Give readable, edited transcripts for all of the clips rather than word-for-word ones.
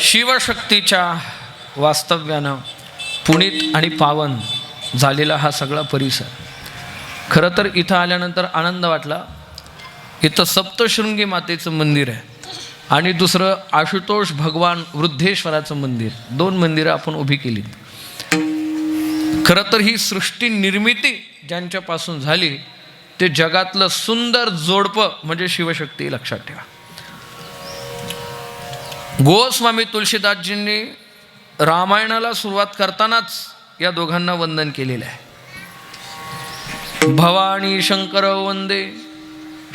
शिवशक्तीच्या वास्तव्यानं पुनीत आणि पावन झालेला हा सगळा परिसर. खरं तर इथं आल्यानंतर आनंद वाटला. इथं सप्तशृंगी मातेचं मंदिर आहे आणि दुसरं आशुतोष भगवान वृद्धेश्वराचं मंदिर. 2 मंदिरं आपण उभी केली. खरं तर ही सृष्टी निर्मिती ज्यांच्यापासून झाली ते जगातलं सुंदर जोडपं म्हणजे शिवशक्ती. लक्षात ठेवा. गोस्वामी तुलसीदासजींनी रामायणाला सुरुवात करतानाच या दोघांना वंदन केलेलं आहे. भवानी शंकर वंदे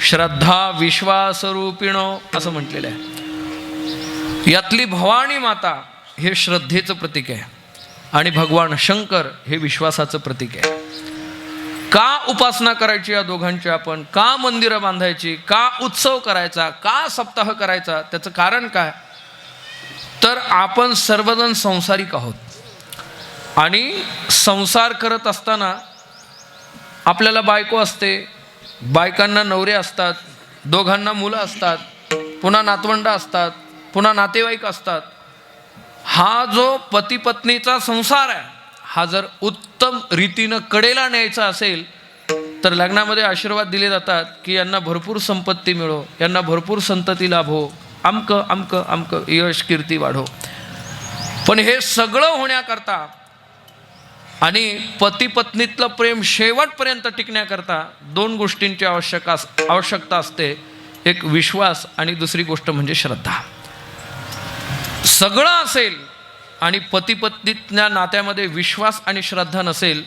श्रद्धा विश्वासरूपिणो असं म्हटलेलं आहे. यातली भवानी माता हे श्रद्धेचं प्रतीक आहे आणि भगवान शंकर हे विश्वासाचं प्रतीक आहे. का उपासना करायची या दोघांची आपण, का मंदिरं बांधायची, का उत्सव करायचा, का सप्ताह करायचा, त्याचं कारण काय तर आपण सर्वजण संसारिक आहोत आणि संसार करत असताना आपल्याला बायको असते, बायकांना नवरे असतात, दोघांना मुलं असतात, पुन्हा नातवंड असतात, पुन्हा नातेवाईक असतात. हा जो पती पत्नीचा संसार आहे हा जर उत्तम रीतीनं कडेला न्यायचा असेल तर लग्नामध्ये आशीर्वाद दिले जातात की यांना भरपूर संपत्ती मिळो, यांना भरपूर संतती लाभो, अमकं अमकं अमकं यश कीर्ती वाढो. पण हे सगळं होण्याकरता आणि पती पत्नीतलं प्रेम शेवटपर्यंत टिकण्याकरता 2 गोष्टींची आवश्यकता असते. एक विश्वास आणि दुसरी गोष्ट म्हणजे श्रद्धा. सगळं असेल आणि पती पत्नीतल्या नात्यामध्ये विश्वास आणि श्रद्धा नसेल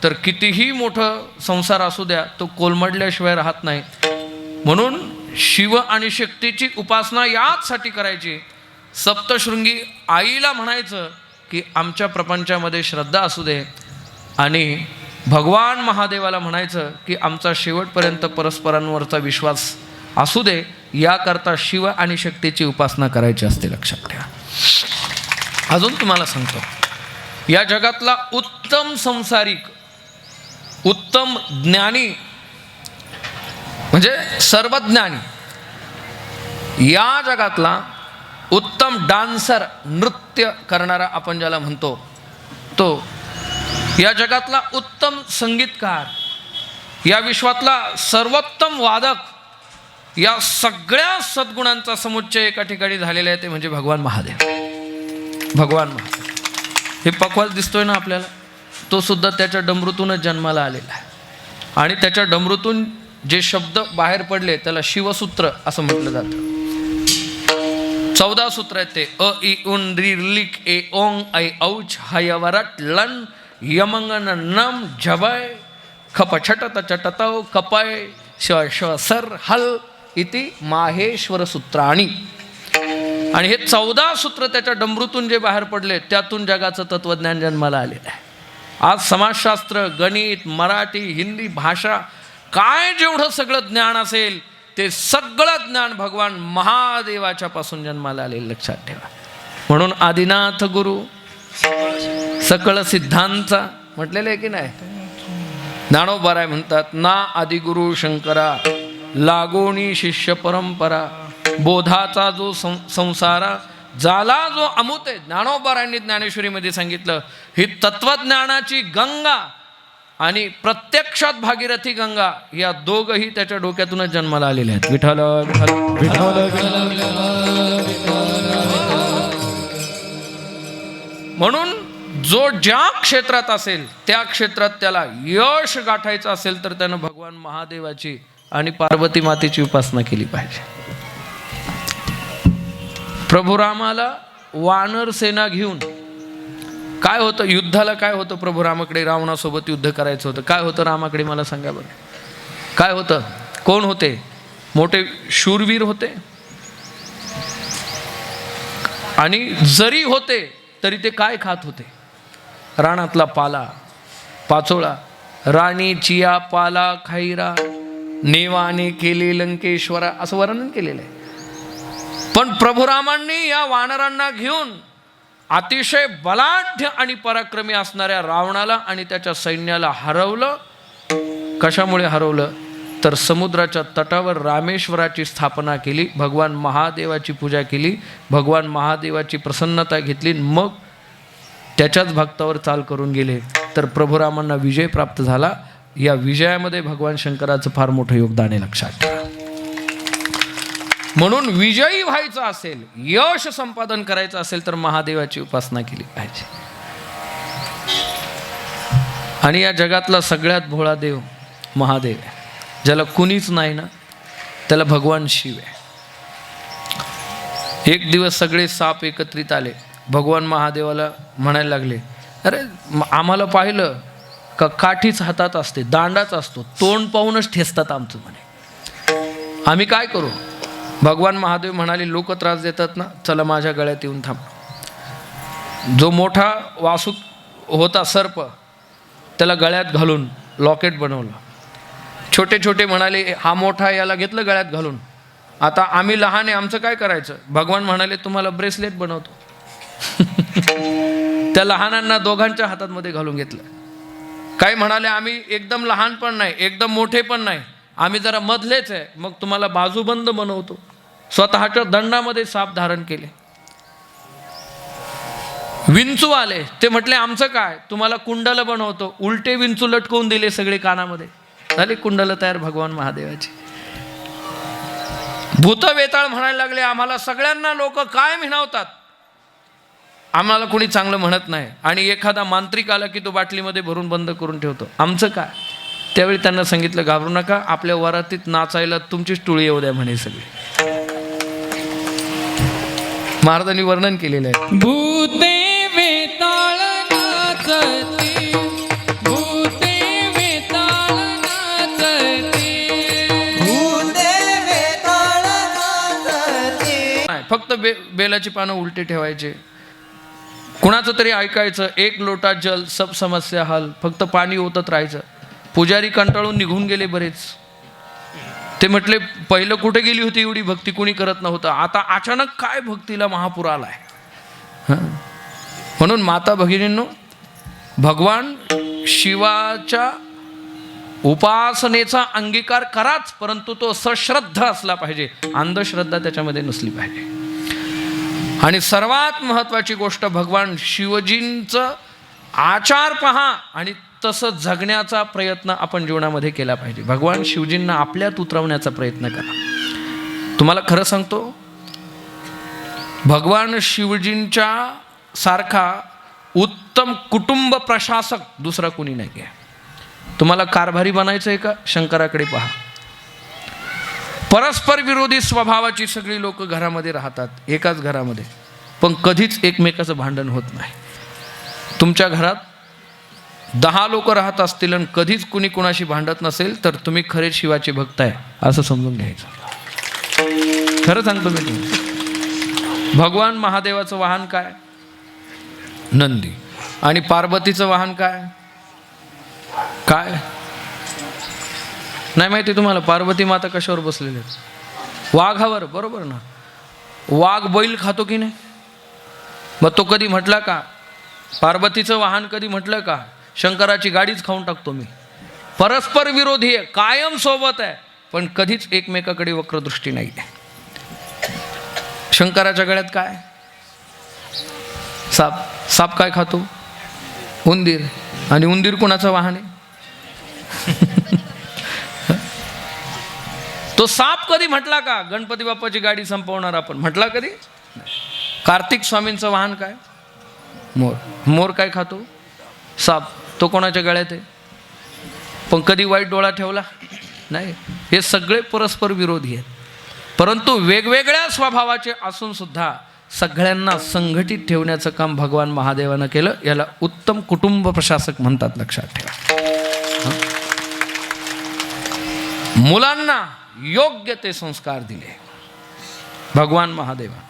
तर कितीही मोठं संसार असू द्या तो कोलमडल्याशिवाय राहत नाही. म्हणून शिव आणि शक्तीची उपासना याचसाठी करायची. सप्तशृंगी आईला म्हणायचं की आमच्या प्रपंचामध्ये श्रद्धा असू दे आणि भगवान महादेवाला म्हणायचं की आमचा शेवटपर्यंत परस्परांवरचा विश्वास असू दे. याकरता शिव आणि शक्तीची उपासना करायची असते. लक्षात ठेवा. अजून तुम्हाला सांगतो, या जगातला उत्तम संसारिक, उत्तम ज्ञानी म्हणजे सर्वज्ञानी, या जगातला उत्तम डान्सर, नृत्य करणारा आपण ज्याला म्हणतो तो, या जगातला उत्तम संगीतकार, या विश्वातला सर्वोत्तम वादक, या सगळ्या सद्गुणांचा समुच्चय एका ठिकाणी झालेला आहे ते म्हणजे भगवान महादेव. भगवान महादेव हे पक्वास दिसतोय ना आपल्याला, तो सुद्धा त्याच्या डमरूतूनच जन्माला आलेला आहे आणि त्याच्या डमरूतून जे शब्द बाहेर पडले त्याला शिवसूत्र असं म्हटलं जातं. 14 सूत्र आहेत ते. अ इ उन रि लिक ए ओंग ऐ औच हयवरट लन यमंगन नम झबय खप छटत चटतव कपय श श सर हल इति माहेश्वर सूत्राणी. आणि हे 14 सूत्र त्याच्या डमरूतून जे बाहेर पडले त्यातून जगाचं तत्वज्ञान जन्माला आलेलं आहे. आज समाजशास्त्र, गणित, मराठी, हिंदी भाषा, काय जेवढं सगळं ज्ञान असेल ते सगळं ज्ञान भगवान महादेवाच्या पासून जन्माला आलेलं. लक्षात ठेवा. म्हणून आदिनाथ गुरु सकळ सिद्धांचा म्हटलेलं आहे की नाही. ज्ञानोबाराय म्हणतात, ना आदिगुरु शंकरा लागोनी शिष्य परंपरा, बोधाचा जो संसारा झाला जो अमृत आहे. ज्ञानोबारायांनी ज्ञानेश्वरीमध्ये सांगितलं ही तत्वज्ञानाची गंगा आणि प्रत्यक्षात भागीरथी गंगा या दोघंही त्याच्या डोक्यातूनच जन्माला आलेले आहेत. विठ्ठल म्हणून जो ज्या क्षेत्रात असेल त्या क्षेत्रात त्याला यश गाठायचं असेल तर त्यानं भगवान महादेवाची आणि पार्वती मातेची उपासना केली पाहिजे. प्रभू रामाला वानर सेना घेऊन काय होतं, युद्धाला काय होतं, प्रभू रामाकडे रावणासोबत युद्ध करायचं होतं. काय होतं रामाकडे मला सांगा बरं. काय होतं, कोण होते, मोठे शूरवीर होते आणि जरी होते तरी ते काय खात होते, रानातला पाला पाचोळा. राणी चिया पाला खाईरा नेवाने केले लंकेश्वरा असं वर्णन केलेलं आहे. पण प्रभू रामांनी या वानरांना घेऊन अतिशय बलाढ्य आणि पराक्रमी असणाऱ्या रावणाला आणि त्याच्या सैन्याला हरवलं. कशामुळे हरवलं तर समुद्राच्या तटावर रामेश्वराची स्थापना केली, भगवान महादेवाची पूजा केली, भगवान महादेवाची प्रसन्नता घेतली, मग त्याच्याच भक्तावर चाल करून गेले, तर प्रभू रामांना विजय प्राप्त झाला. या विजयामध्ये भगवान शंकराचं फार मोठं योगदान आहे, लक्षात ठेवा. म्हणून विजयी व्हायचं असेल, यश संपादन करायचं असेल तर महादेवाची उपासना केली पाहिजे. आणि या जगातला सगळ्यात भोळा देव महादेव आहे. ज्याला कुणीच नाही ना, त्याला भगवान शिव आहे. एक दिवस सगळे साप एकत्रित आले, भगवान महादेवाला म्हणायला लागले, अरे आम्हाला पाहिलं का काठीच हातात असते, दांडाच असतो, तोंड पाहूनच ठेचतात आमचं म्हणे, आम्ही काय करू? भगवान महादेव म्हणाले, लोक त्रास देतात ना, चला माझ्या गळ्यात येऊन थांब. जो मोठा वासुक होता सर्प, त्याला गळ्यात घालून लॉकेट बनवलं. छोटे छोटे म्हणाले, हा मोठा, याला घेतलं गळ्यात घालून, आता आम्ही लहान आहे, आमचं काय करायचं? भगवान म्हणाले, तुम्हाला ब्रेसलेट बनवतो. त्या लहानांना दोघांच्या हातांमध्ये घालून घेतलं. काही म्हणाले, आम्ही एकदम लहान पण नाही, एकदम मोठे पण नाही, आम्ही जरा मधलेच आहे, मग तुम्हाला बाजूबंद बनवतो. स्वतःच्या दंडामध्ये साप धारण केले. विंचू आले, ते म्हटले, आमचं काय, तुम्हाला कुंडल बनवतो. उलटे विंचू लटकवून दिले सगळे कानामध्ये, झाली कुंडल तयार भगवान महादेवाची. भूत वेताळ म्हणायला लागले, आम्हाला सगळ्यांना लोक काय म्हणावतात, आम्हाला कोणी चांगलं म्हणत नाही. आणि एखादा मांत्रिक आला की तो बाटलीमध्ये भरून बंद करून ठेवतो, आमचं काय? त्यावेळी त्यांना सांगितलं, घाबरू नका, आपल्या वरातीत नाचायला तुमचीच टोळी येऊ द्या म्हणे सगळे. महाराजांनी वर्णन केलेलं आहे. भूते वेताळ नाचती, भूते वेताळ नाचती, भूते वेताळ नाचती. फक्त बेलाची पानं उलटे ठेवायचे, कुणाचं तरी ऐकायचं, एक लोटा जल सब समस्या हल, फक्त पाणी ओतत राहायचं. पुजारी कंटाळून निघून गेले बरेच. ते म्हटले, पहिलं कुठे गेली होती एवढी भक्ती, कोणी करत नव्हतं, आता अचानक काय भक्तीला महापूर आलाय. म्हणून माता भगिनींनो, भगवान शिवाच्या उपासनेचा अंगीकार कराच, परंतु तो सश्रद्धा असला पाहिजे, अंधश्रद्धा त्याच्यामध्ये नसली पाहिजे. आणि सर्वात महत्त्वाची गोष्ट, भगवान शिवजींचं आचार पहा आणि तसं जगण्याचा प्रयत्न आपण जीवनामध्ये केला पाहिजे. भगवान शिवजींना आपल्यात उतरवण्याचा प्रयत्न करा. तुम्हाला खरं सांगतो, भगवान शिवजींच्या सारखा उत्तम कुटुंब प्रशासक दुसरा कोणी नाही आहे. तुम्हाला कारभारी बनायचं आहे का? शंकराकडे पहा. परस्पर विरोधी स्वभावाची सगळी लोक घरामध्ये राहतात, एकाच घरामध्ये, पण कधीच एकमेकाचं भांडण होत नाही. तुमच्या घरात 10 लोक राहत असतील आणि कधीच कुणी कुणाशी भांडत नसेल, तर तुम्ही खरे शिवाचे भक्त आहे असं समजून घ्यायचं. खरं सांगतो मी तुम्ही. भगवान महादेवाचं वाहन काय? नंदी. आणि पार्वतीचं वाहन काय? काय नाही माहिती तुम्हाला? पार्वती माता कशावर बसलेले? वाघावर, बरोबर ना? वाघ बैल खातो की नाही? मग तो कधी म्हटला का पार्वतीचं वाहन? कधी म्हटलं का शंकराची गाडीच खाऊन टाकतो मी? परस्पर विरोधी आहे, कायम सोबत आहे, पण कधीच एकमेकाकडे वक्रदृष्टी नाही आहे. शंकराच्या गळ्यात काय? साप. साप काय खातो? उंदीर. आणि उंदीर कोणाचं वाहन आहे? तो साप कधी म्हटला का गणपती बाप्पाची गाडी संपवणार आपण? म्हटला कधी? कार्तिक स्वामींचं वाहन काय? मोर. मोर काय खातो? साप. तो कोणाच्या गळ्यात आहे? पण कधी वाईट डोळा ठेवला नाही. हे सगळे परस्पर विरोधी आहेत, परंतु वेगवेगळ्या स्वभावाचे असून सुद्धा सगळ्यांना संघटित ठेवण्याचं काम भगवान महादेवानं केलं. याला उत्तम कुटुंब प्रशासक म्हणतात, लक्षात ठेवा. मुलांना योग्य ते संस्कार दिले भगवान महादेवानं.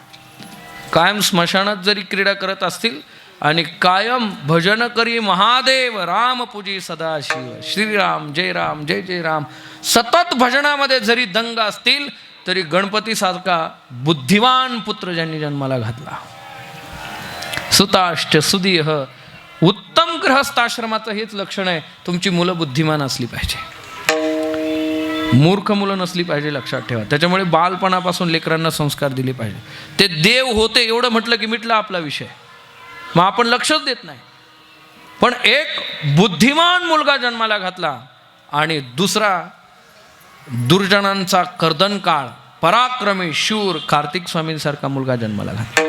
कायम स्मशानात जरी क्रीडा करत असतील आणि कायम भजन करी महादेव, राम पूजी सदाशिव, श्रीराम जय राम जय जय राम, सतत भजनामध्ये जरी दंग असतील, तरी गणपतीसारखा बुद्धिमान पुत्र ज्यांनी जन्माला घातला, सुताष्ट सुदीह, उत्तम गृहस्थाश्रमाचं हेच लक्षण आहे, तुमची मुलं बुद्धिमान असली पाहिजे. मूर्ख मुलं नसली पाहिजे, लक्षात ठेवा. त्याच्यामुळे बालपणापासून लेकरांना संस्कार दिले पाहिजे. ते देव होते एवढं म्हटलं की मिटला आपला विषय, मग आपण लक्षच देत नाही. पण एक बुद्धिमान मुलगा जन्माला घातला आणि दुसरा दुर्जनांचा कर्दनकाळ, पराक्रमी शूर कार्तिक स्वामींसारखा मुलगा जन्माला घातला,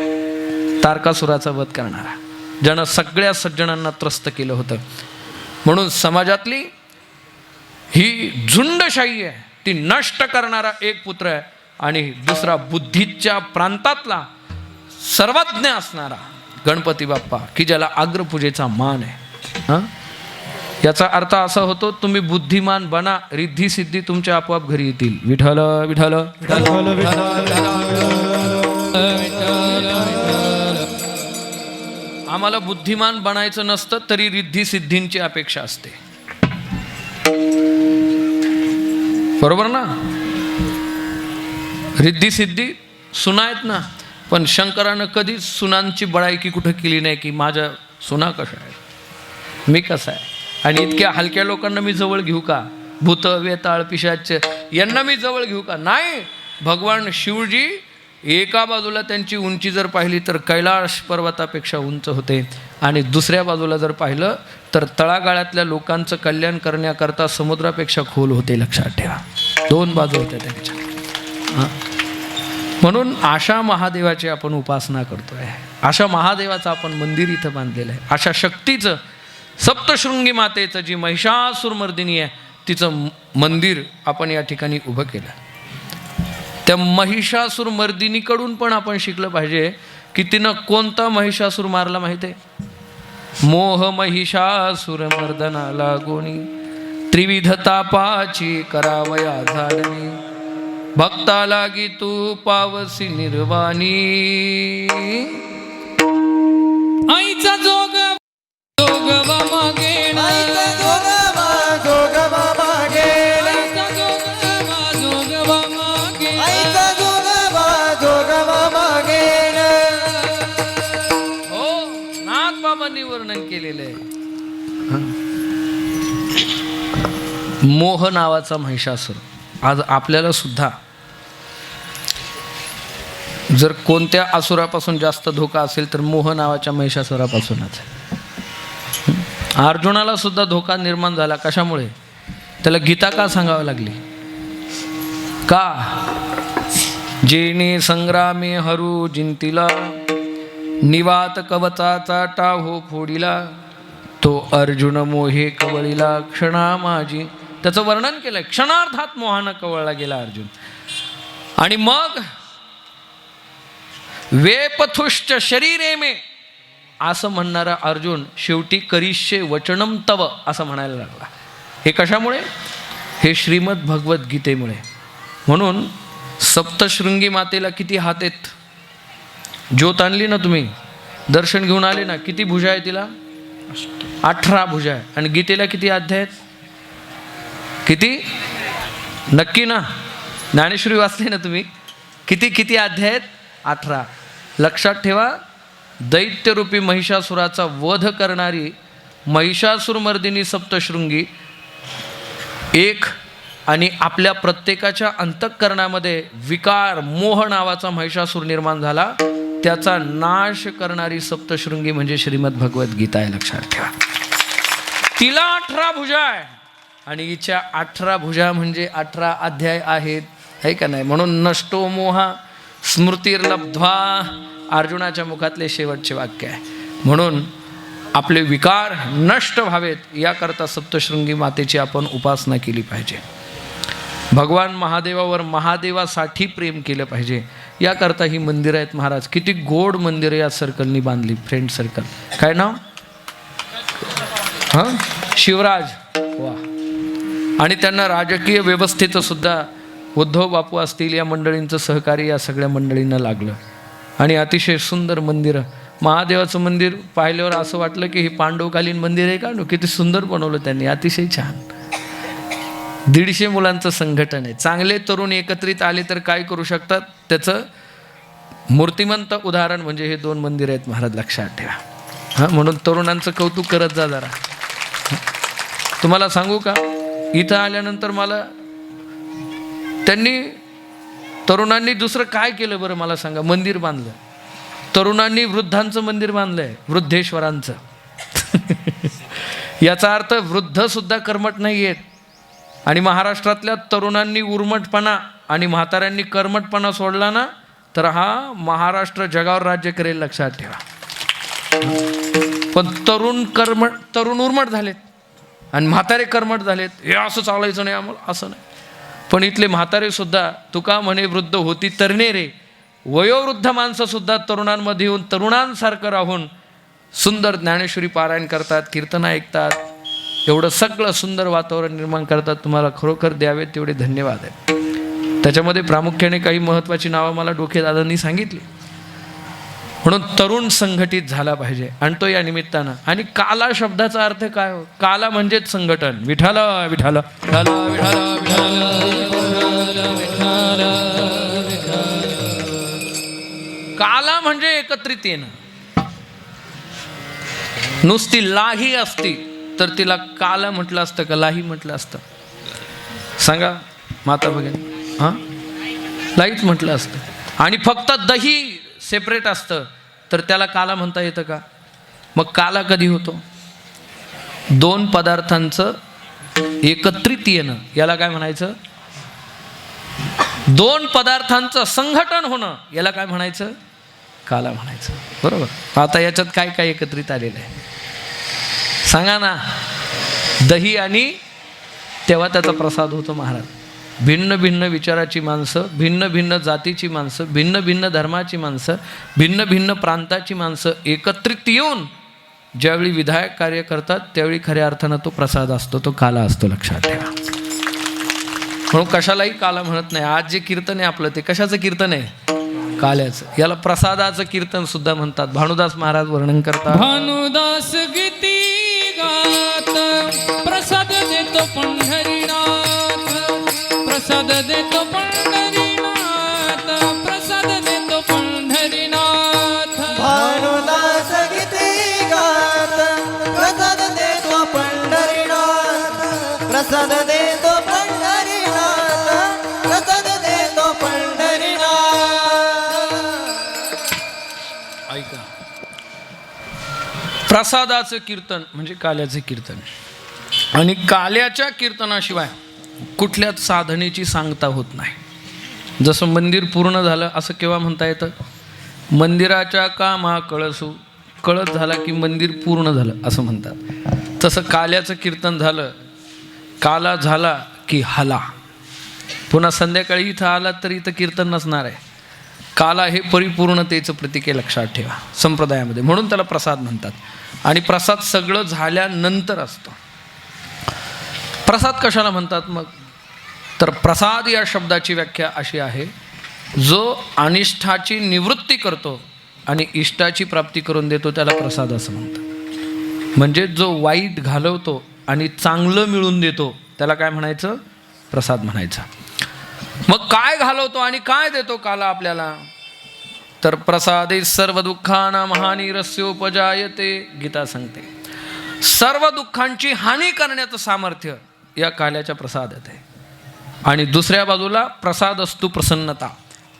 तारकासुराचा वध करणारा, ज्यानं सगळ्या सज्जनांना त्रस्त केलं होतं. म्हणून समाजातली ही झुंडशाही आहे, ती नष्ट करणारा एक पुत्र आहे आणि दुसरा बुद्धीच्या प्रांतातला सर्वज्ञ असणारा गणपती बाप्पा, की ज्याला अग्रपूजेचा मान आहे. हां, याचा अर्थ असा होतो, तुम्ही बुद्धिमान बना, रिद्धी सिद्धी तुमच्या आपोआप घरी येतील. विठ्ठल विठ्ठल आम्हाला बुद्धिमान बनायचं नसतं तरी रिद्धी सिद्धींची अपेक्षा असते, बरोबर ना. रिद्धी सिद्धी सुना आहेत ना, पण शंकरानं कधीच सुनांची बळायकी कुठं केली नाही की माझ्या सुना कशा आहेत, मी कसा आहे, आणि इतक्या हलक्या लोकांना मी जवळ घेऊ का, भूत वेताळ पिशाच यांना मी जवळ घेऊ का. नाही, भगवान शिवजी एका बाजूला त्यांची उंची जर पाहिली तर कैलाश पर्वतापेक्षा उंच होते, आणि दुसऱ्या बाजूला जर पाहिलं तर तळागाळातल्या लोकांचं कल्याण करण्याकरता समुद्रापेक्षा खोल होते. लक्षात ठेवा, दोन बाजू होत्या त्यांच्या. म्हणून अशा महादेवाची आपण उपासना करतोय, अशा महादेवाचं आपण मंदिर इथं बांधलेलं आहे, अशा शक्तीचं, सप्तशृंगी मातेचं, जी महिषासुरमर्दिनी आहे, तिचं मंदिर आपण या ठिकाणी उभं केलं. त्या महिषासुरमर्दिनीकडून पण आपण शिकलं पाहिजे की तिनं कोणता महिषासूर मारला माहिती आहे? मोह महिषासुरमर्दना लागोनी त्रिविध तापाची करावया झाडणी, भक्ता लागी तू पावसी निर्वाणी. आईचा जोग जोगवा मागेल, आईचा जोगवा मागेल, आईचा जोगवा जोगवा मागेल, आईचा जोगवा मागेल. हो, नाथ बाबांनी वर्णन केलेलं आहे. मोह नावाचा महिषासूर. आज आपल्याला सुद्धा जर कोणत्या असुरापासून जास्त धोका असेल तर मोह नावाच्या महिषासुरापासूनच. अर्जुनाला सुद्धा धोका निर्माण झाला, कशामुळे? त्याला गीता का सांगावी लागली? का? जेने संग्रामे हरू जिंतिला, निवात कवचाचा टाहो फोडिला, तो अर्जुन मोहे कवळीला क्षणा माझी. त्याचं वर्णन केलंय, क्षणार्धात मोहानं कवळला गेला अर्जुन. आणि मग वेपथुश्च शरीरे मे असं म्हणणारा अर्जुन शेवटी करिष्ये वचनम तव असं म्हणायला लागला. हे कशामुळे? हे श्रीमद भगवद्गीतेमुळे. म्हणून सप्तशृंगी मातेला किती हात आहेत? ज्योत आणली ना तुम्ही, दर्शन घेऊन आले ना, किती भुजा आहे तिला? 18 भुजा आहे. आणि गीतेला किती अध्याय आहेत? किती? नक्की ना? ज्ञानेश्वरी वाचली ना तुम्ही? किती किती अध्याय आहेत? 18. लक्षात ठेवा, दैत्यरूपी महिषासुराचा वध करणारी महिषासुरमर्दिनी सप्तशृंगी एक, आणि आपल्या प्रत्येकाच्या अंतःकरणामध्ये विकार मोह नावाचा महिषासूर निर्माण झाला, त्याचा नाश करणारी सप्तशृंगी म्हणजे श्रीमद भगवद्गीता आहे. लक्षात ठेवा, तिला 18 भुजा आहे आणि हिच्या 18 भुजा म्हणजे 18 अध्याय आहेत, है का नाही? म्हणून नष्टो मोहा स्मृतिर्लब्ध्वा अर्जुनाच्या मुखातले शेवटचे वाक्य आहे. म्हणून आपले विकार नष्ट व्हावेत याकरता सप्तशृंगी मातेची आपण उपासना केली पाहिजे. भगवान महादेवावर महादेवासाठी प्रेम केलं पाहिजे, याकरता ही मंदिरं आहेत. महाराज किती गोड मंदिरं या सर्कलनी बांधली, फ्रेंड सर्कल. काय नाव? हां, शिवराज. वा. आणि त्यांना राजकीय व्यवस्थेचं सुद्धा उद्धव बापू असतील या मंडळींचं सहकार्य या सगळ्या मंडळींना लागलं. आणि अतिशय सुंदर मंदिरं. महादेवाचं मंदिर पाहिल्यावर असं वाटलं की हे पांडवकालीन मंदिर आहे का? किती सुंदर बनवलं त्यांनी, अतिशय छान. 150 मुलांचं संघटन आहे. चांगले तरुण एकत्रित आले तर काय करू शकतात, त्याचं मूर्तिमंत उदाहरण म्हणजे हे 2 मंदिर आहेत महाराज. लक्षात ठेवा. हां, म्हणून तरुणांचं कौतुक करत जा जरा. तुम्हाला सांगू का, इथं आल्यानंतर मला त्यांनी तरुणांनी दुसरं काय केलं बरं मला सांगा? मंदिर बांधलं. तरुणांनी वृद्धांचं मंदिर बांधलंय, वृद्धेश्वरांचं. याचा अर्थ वृद्ध सुद्धा कर्मठ नाही आहेत. आणि महाराष्ट्रातल्या तरुणांनी उर्मटपणा आणि म्हाताऱ्यांनी कर्मठपणा सोडला ना, तर हा महाराष्ट्र जगावर राज्य करेल, लक्षात ठेवा. पण तरुण उर्मट झालेत आणि म्हातारे कर्मठ झालेत. हे असं चालायचं नाही आम्हाला, असं नाही. पण इथले म्हातारे सुद्धा, तुका म्हणे वृद्ध होती तरणे रे, वयोवृद्ध माणसं सुद्धा तरुणांमध्ये येऊन तरुणांसारखं राहून सुंदर ज्ञानेश्वरी पारायण करतात, कीर्तन ऐकतात, एवढं सगळं सुंदर वातावरण निर्माण करतात. तुम्हाला खरोखर द्यावेत तेवढे धन्यवाद आहेत. त्याच्यामध्ये प्रामुख्याने काही महत्त्वाची नावं मला डोकेदादांनी सांगितली. म्हणून तरुण संघटित झाला पाहिजे, आणि तो या निमित्तानं. आणि काला शब्दाचा अर्थ काय हो? काला म्हणजेच संघटन. विठाला विठाला विठाला विठाला विठाला. काला म्हणजे एकत्रित येणं. नुसती लाही असती तर तिला काला म्हटलं असतं का लाही म्हटलं असतं? सांगा माता भगिनी. हां, लाहीच म्हटलं असतं. आणि फक्त दही सेपरेट असतं तर त्याला काला म्हणता येतं का? मग काला कधी होतो? दोन पदार्थांचं एकत्रित येणं, याला काय म्हणायचं? दोन पदार्थांचं संघटन होणं, याला काय म्हणायचं? काला म्हणायचं. बरोबर. आता याच्यात काय काय एकत्रित आलेलं आहे सांगा ना? दही, आणि तेव्हा त्याचा प्रसाद होतो महाराज. भिन्न भिन्न विचाराची माणसं, भिन्न भिन्न जातीची माणसं, भिन्न भिन्न धर्माची माणसं, भिन्न भिन्न प्रांताची माणसं एकत्रित येऊन ज्यावेळी विधायक कार्य करतात त्यावेळी खऱ्या अर्थानं तो प्रसाद असतो, तो काला असतो, लक्षात ठेवा. म्हणून कशालाही काला म्हणत नाही. आज जे कीर्तन आहे आपलं, ते कशाचं कीर्तन आहे? काल्याचं. याला प्रसादाचं कीर्तन सुद्धा म्हणतात. भानुदास महाराज वर्णन करतात. भानुदास गीती गात प्रसाद देतो पंढरीनाथ, प्रसाद देतो पंढरीनाथ, प्रसाद देतो पंढरीनाथ. भानुदास गीती गात प्रसाद देतो पंढरीनाथ, प्रसाद देतो पंढरीनाथ, प्रसाद देतो पंढरीनाथ. ऐका, प्रसादाचं कीर्तन म्हणजे काल्याचं कीर्तन. आणि काल्याच्या कीर्तनाशिवाय कुठल्याच साधनेची सांगता होत नाही. जसं मंदिर पूर्ण झालं असं केव्हा म्हणता येतं? मंदिराच्या कामा कळसू, कळत झाला की मंदिर पूर्ण झालं असं म्हणतात. तसं काल्याचं कीर्तन झालं, काला झाला की हाला. पुन्हा संध्याकाळी इथं आला तर इथं कीर्तन नसणार आहे. काला हे परिपूर्णतेचं प्रतीक आहे, लक्षात ठेवा संप्रदायामध्ये. म्हणून त्याला प्रसाद म्हणतात. आणि प्रसाद सगळं झाल्यानंतर असतो. प्रसाद कशाला म्हणतात मग? तर प्रसाद या शब्दाची व्याख्या अशी आहे, जो अनिष्ठाची निवृत्ती करतो आणि इष्टाची प्राप्ती करून देतो त्याला प्रसाद असं म्हणतात. म्हणजे जो वाईट घालवतो आणि चांगलं मिळून देतो त्याला काय म्हणायचं? प्रसाद म्हणायचं. मग काय घालवतो आणि काय देतो काला आपल्याला? तर प्रसादे सर्व दुःखानां हानिरस्योपजायते, गीता सांगते. सर्व दुःखांची हानी करण्याचं सामर्थ्य या काल्याच्या प्रसादात आहे. आणि दुसऱ्या बाजूला प्रसाद असतो प्रसन्नता,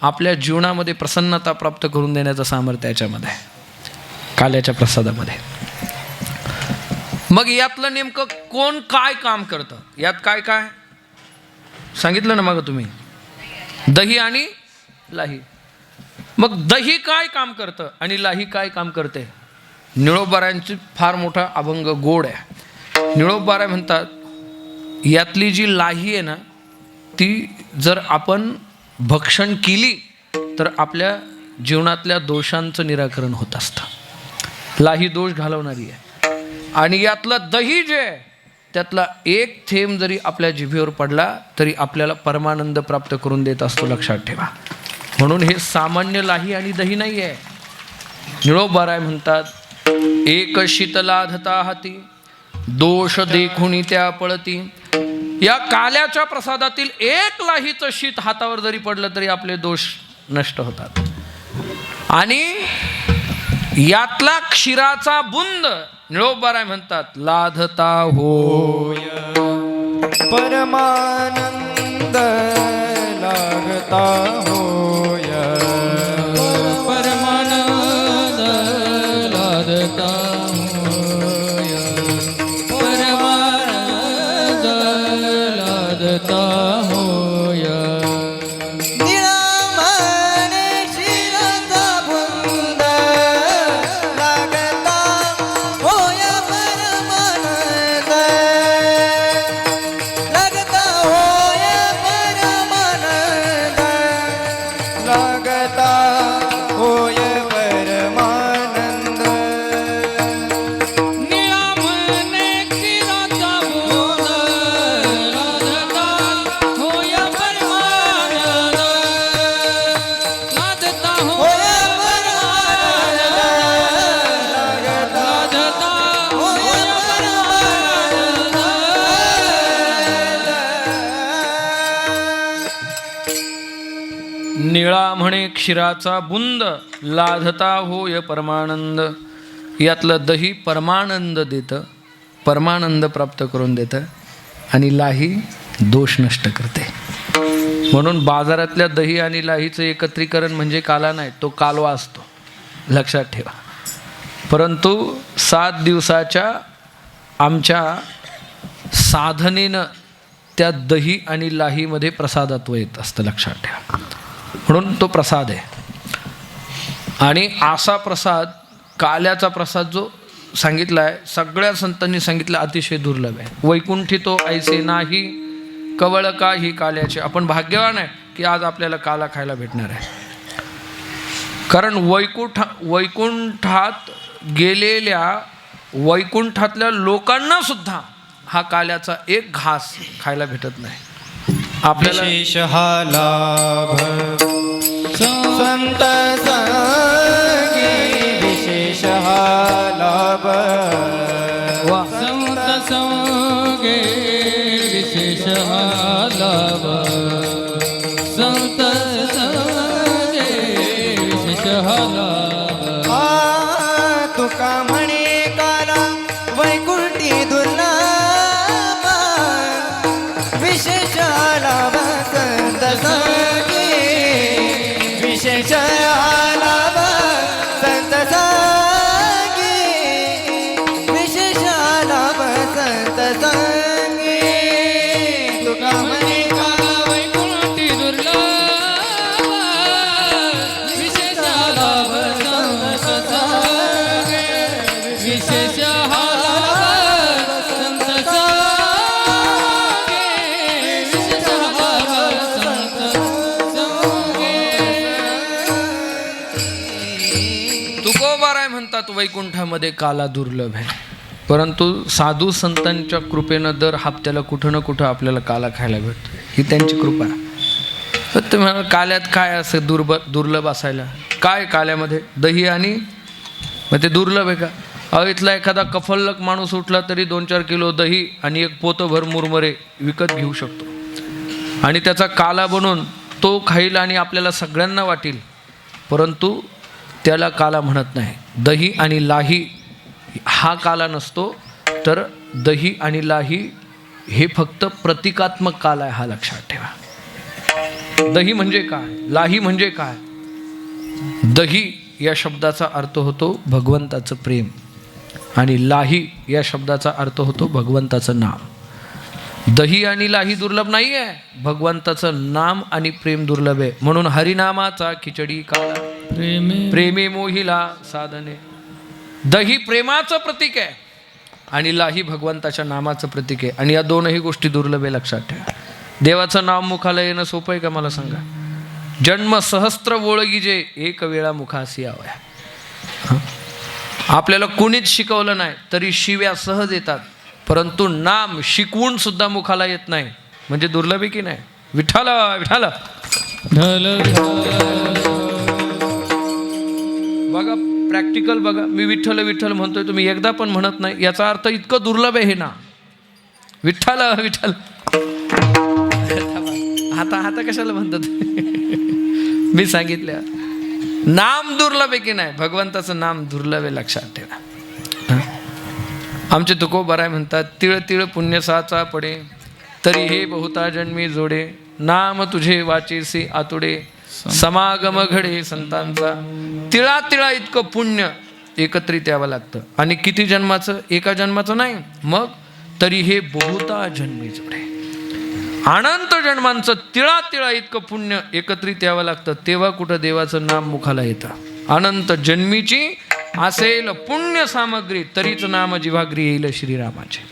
आपल्या जीवनामध्ये प्रसन्नता प्राप्त करून देण्याचं सामर्थ्य याच्यामध्ये आहे, काल्याच्या प्रसादामध्ये. मग यातलं नेमकं कोण काय काम करतं? यात काय काय सांगितलं ना मग तुम्ही? दही आणि लाही. मग दही काय काम करतं आणि लाही काय काम करते? निळोबारायांची फार मोठा अभंग गोड आहे. निळोबाराय म्हणतात, यातली जी लाही आहे ना, ती जर आपण भक्षण केली तर आपल्या जीवनातल्या दोषांचं निराकरण होत असतं. लाही दोष घालवणारी आहे. आणि यातलं दही जे आहे त्यातला एक थेंब जरी आपल्या जिभेवर पडला तरी आपल्याला परमानंद प्राप्त करून देत असतो, लक्षात ठेवा. म्हणून हे सामान्य लाही आणि दही नाही आहे. निळोबाराय म्हणतात, एक शीतलाधता हाती दोष देखुनी त्या पळती. या काल्याच्या प्रसादातील एक लाहीचं शीत हातावर जरी पडलं तरी आपले दोष नष्ट होतात. आणि यातला क्षीराचा बुंद निळोबाराय म्हणतात, लाधता होय परमानंद लाधता होय परमानंद लादता होय परमानंद लादता होय निळा म्हणे शिराचा बुंद लागता होय परमानंद लागता होय परमानंद लागता होय परमानंद निळा म्हणे क्षीराचा बोध लादता होय परमानंद लादता होय लादता होय निळा म्हणे क्षीराचा बुंद लाधता होय परमानंद. यातलं दही परमानंद देतं, परमानंद प्राप्त करून देतं आणि लाही दोष नष्ट करते. म्हणून बाजारातल्या दही आणि लाहीचं एकत्रीकरण म्हणजे काला नाही, तो कालवा असतो, लक्षात ठेवा. परंतु 7 दिवसाच्या आमच्या साधनेनं त्या दही आणि लाहीमध्ये प्रसादत्व येत असतं, लक्षात ठेवा. म्हणून तो प्रसाद आहे. आणि असा प्रसाद, काल्याचा प्रसाद जो सांगितला आहे, सगळ्या संतांनी सांगितलं अतिशय दुर्लभ आहे. वैकुंठी तो ऐसे नाही कवळ का ही काल्याचे. आपण भाग्यवान आहे की आज आपल्याला काला खायला भेटणार आहे. कारण वैकुंठात गेलेल्या वैकुंठातल्या लोकांना सुद्धा हा काल्याचा एक घास खायला भेटत नाही. आपल्याला विशेष हा लाभ संत संगी विशेष हा लाभ वा, संत संगे विशेष हा लाभ संत संगे विशेष हा लाभ तुका म्हणे काला वैकुंठी दुर्लभ विशेष लाभ संत संगी विशेष लाभ संत संगी विशेष लाभ संत संगी तुका म्हणे काला वैकुंठी दुर्लभ विशेष लाभ संत संगे विशेष हा लाभ संत संगे विशेष लाभ संत संगे. तुकोबाराय म्हणतात वैकुंठामध्ये काला दुर्लभ आहे. परंतु साधू संतांच्या कृपेनं दर हप्त्याला कुठं ना कुठं आपल्याला काला खायला भेटतो. ही त्यांची कृपा आहे. तर तुम्ही म्हणाल, काल्यात काय असं दुर्लभ असायला? काय काल्यामध्ये? दही आणि मग ते दुर्लभ आहे का? अहो, इथला एखादा कफल्लक माणूस उठला तरी 2-4 किलो दही आणि एक पोतभर मुरमुरे विकत घेऊ शकतो आणि त्याचा काला बनवून तो खाईल आणि आपल्याला सगळ्यांना वाटेल. परंतु त्याला काला म्हणत नाही. दही आणि लाही हा काला नसतो, तर दही आणि लाही हे फक्त प्रतिकात्मक काला आहे, हा लक्षात ठेवा. दही म्हणजे काय, लाही म्हणजे काय? दही या शब्दाचा अर्थ होतो भगवंताचं प्रेम आणि लाही या शब्दाचा अर्थ होतो भगवंताचं नाम. दही आणि लाही दुर्लभ नाही आहे, भगवंताचं नाम आणि प्रेम दुर्लभ आहे. म्हणून हरिनामाचा खिचडी काला प्रेमे मोहिला साधने. दही प्रेमाचं प्रतीक आहे आणि लाही भगवंताच्या नामाचं प्रतीक आहे. आणि या दोनही गोष्टी दुर्लभ आहे, लक्षात ठेवा. देवाचं नाव मुखाला येणं सोपं आहे का मला सांगा? जन्म सहस्त्र ओळगीजे एक वेळा मुखासी यावया. आपल्याला कुणीच शिकवलं नाही तरी शिव्या सहज येतात, परंतु नाम शिकवून सुद्धा मुखाला येत नाही म्हणजे दुर्लभ आहे की नाही? विठ्ठल विठ्ठल बघा, प्रॅक्टिकल बघा. मी विठ्ठल विठ्ठल म्हणतोय, तुम्ही एकदा पण म्हणत नाही, याचा अर्थ इतकं दुर्लभ आहे हे ना. विठ्ठल विठ्ठल. आता कशाला म्हणतात? मी सांगितलं, नाम दुर्लभ आहे की नाही? भगवंताचं नाम दुर्लभ आहे, लक्षात ठेवा. आमचे तुकोबाराय म्हणतात, तिळ तिळ पुण्य साचा पडे तरी हे बहुता जन्मी जोडे. नाम तुझे वाचेसी आतुडे समागम घडे संतांचा. तिळा तिळा इतकं पुण्य एकत्रित यावं लागतं. आणि किती जन्माचं? एका जन्माचं नाही, मग तरी हे बहुता जन्मी जोडे. अनंत जन्मांचं तिळा तिळा इतकं पुण्य एकत्रित यावं लागतं, तेव्हा कुठं देवाचं नाम मुखाला येतं. अनंत जन्मीची असेल पुण्य सामग्री, तरीच नाम जिव्हाग्री येईल श्रीरामाचे.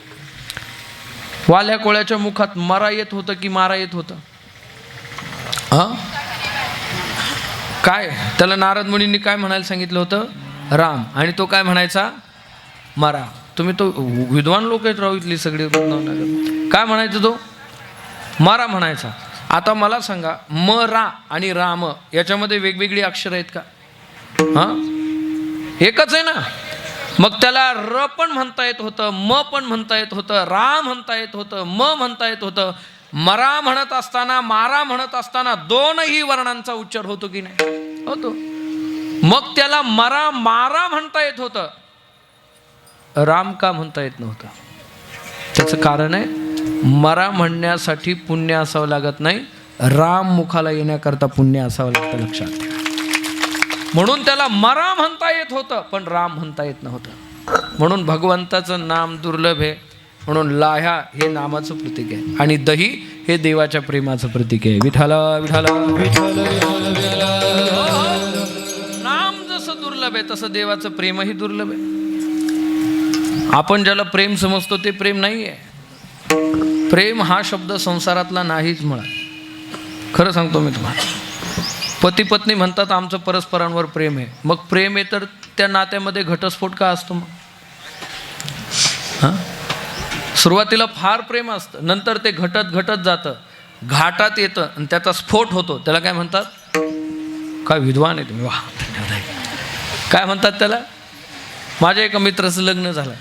वाल्या कोळ्याच्या मुखात मरा येत होतं की मारा येत होतं? काय त्याला नारद मुनींनी काय म्हणायला सांगितलं होतं? राम. आणि तो काय म्हणायचा? मरा. तुम्ही तो विद्वान लोक आहेत राहू इथली सगळी. काय म्हणायचं तो? मारा म्हणायचा. आता मला सांगा, म रा आणि राम याच्यामध्ये वेगवेगळी अक्षर आहेत का? एकच आहे ना. मग त्याला र पण म्हणता येत होतं, म पण म्हणता येत होतं, रा म्हणता येत होतं, म म्हणता येत होतं. मरा म्हणत असताना, मारा म्हणत असताना दोनही वर्णांचा उच्चार होतो की नाही? होतो. मग त्याला मरा मारा म्हणता येत होतं, राम का म्हणता येत नव्हतं? त्याचं कारण आहे, मरा म्हणण्यासाठी पुण्य असावं लागत नाही, राम मुखाला येण्याकरता पुण्य असावं लागतं. लक्षात ठेवा. म्हणून त्याला मरा म्हणता येत होतं, पण राम म्हणता येत नव्हतं. म्हणून भगवंताचं नाम दुर्लभ आहे. म्हणून लाह्या हे नामाचं प्रतीक आहे आणि दही हे देवाच्या प्रेमाचं प्रतीक आहे. विठाला विठाला विठाला. नाम जसं दुर्लभ आहे तसं देवाचं प्रेमही दुर्लभ आहे. आपण ज्याला प्रेम समजतो ते प्रेम नाही आहे. प्रेम हा शब्द संसारातला नाहीच मुळात. खरं सांगतो मी तुम्हाला. पती पत्नी म्हणतात आमचं परस्परांवर प्रेम आहे. मग प्रेम आहे तर त्या नात्यामध्ये घटस्फोट का असतो? मग सुरुवातीला फार प्रेम असतं, नंतर ते घटत घटत जातं, घाटात येतं आणि त्याचा स्फोट होतो. त्याला काय म्हणतात? काय विद्वान आहे तुम्ही, वा. काय म्हणतात त्याला? माझ्या एका मित्राचं लग्न झालं.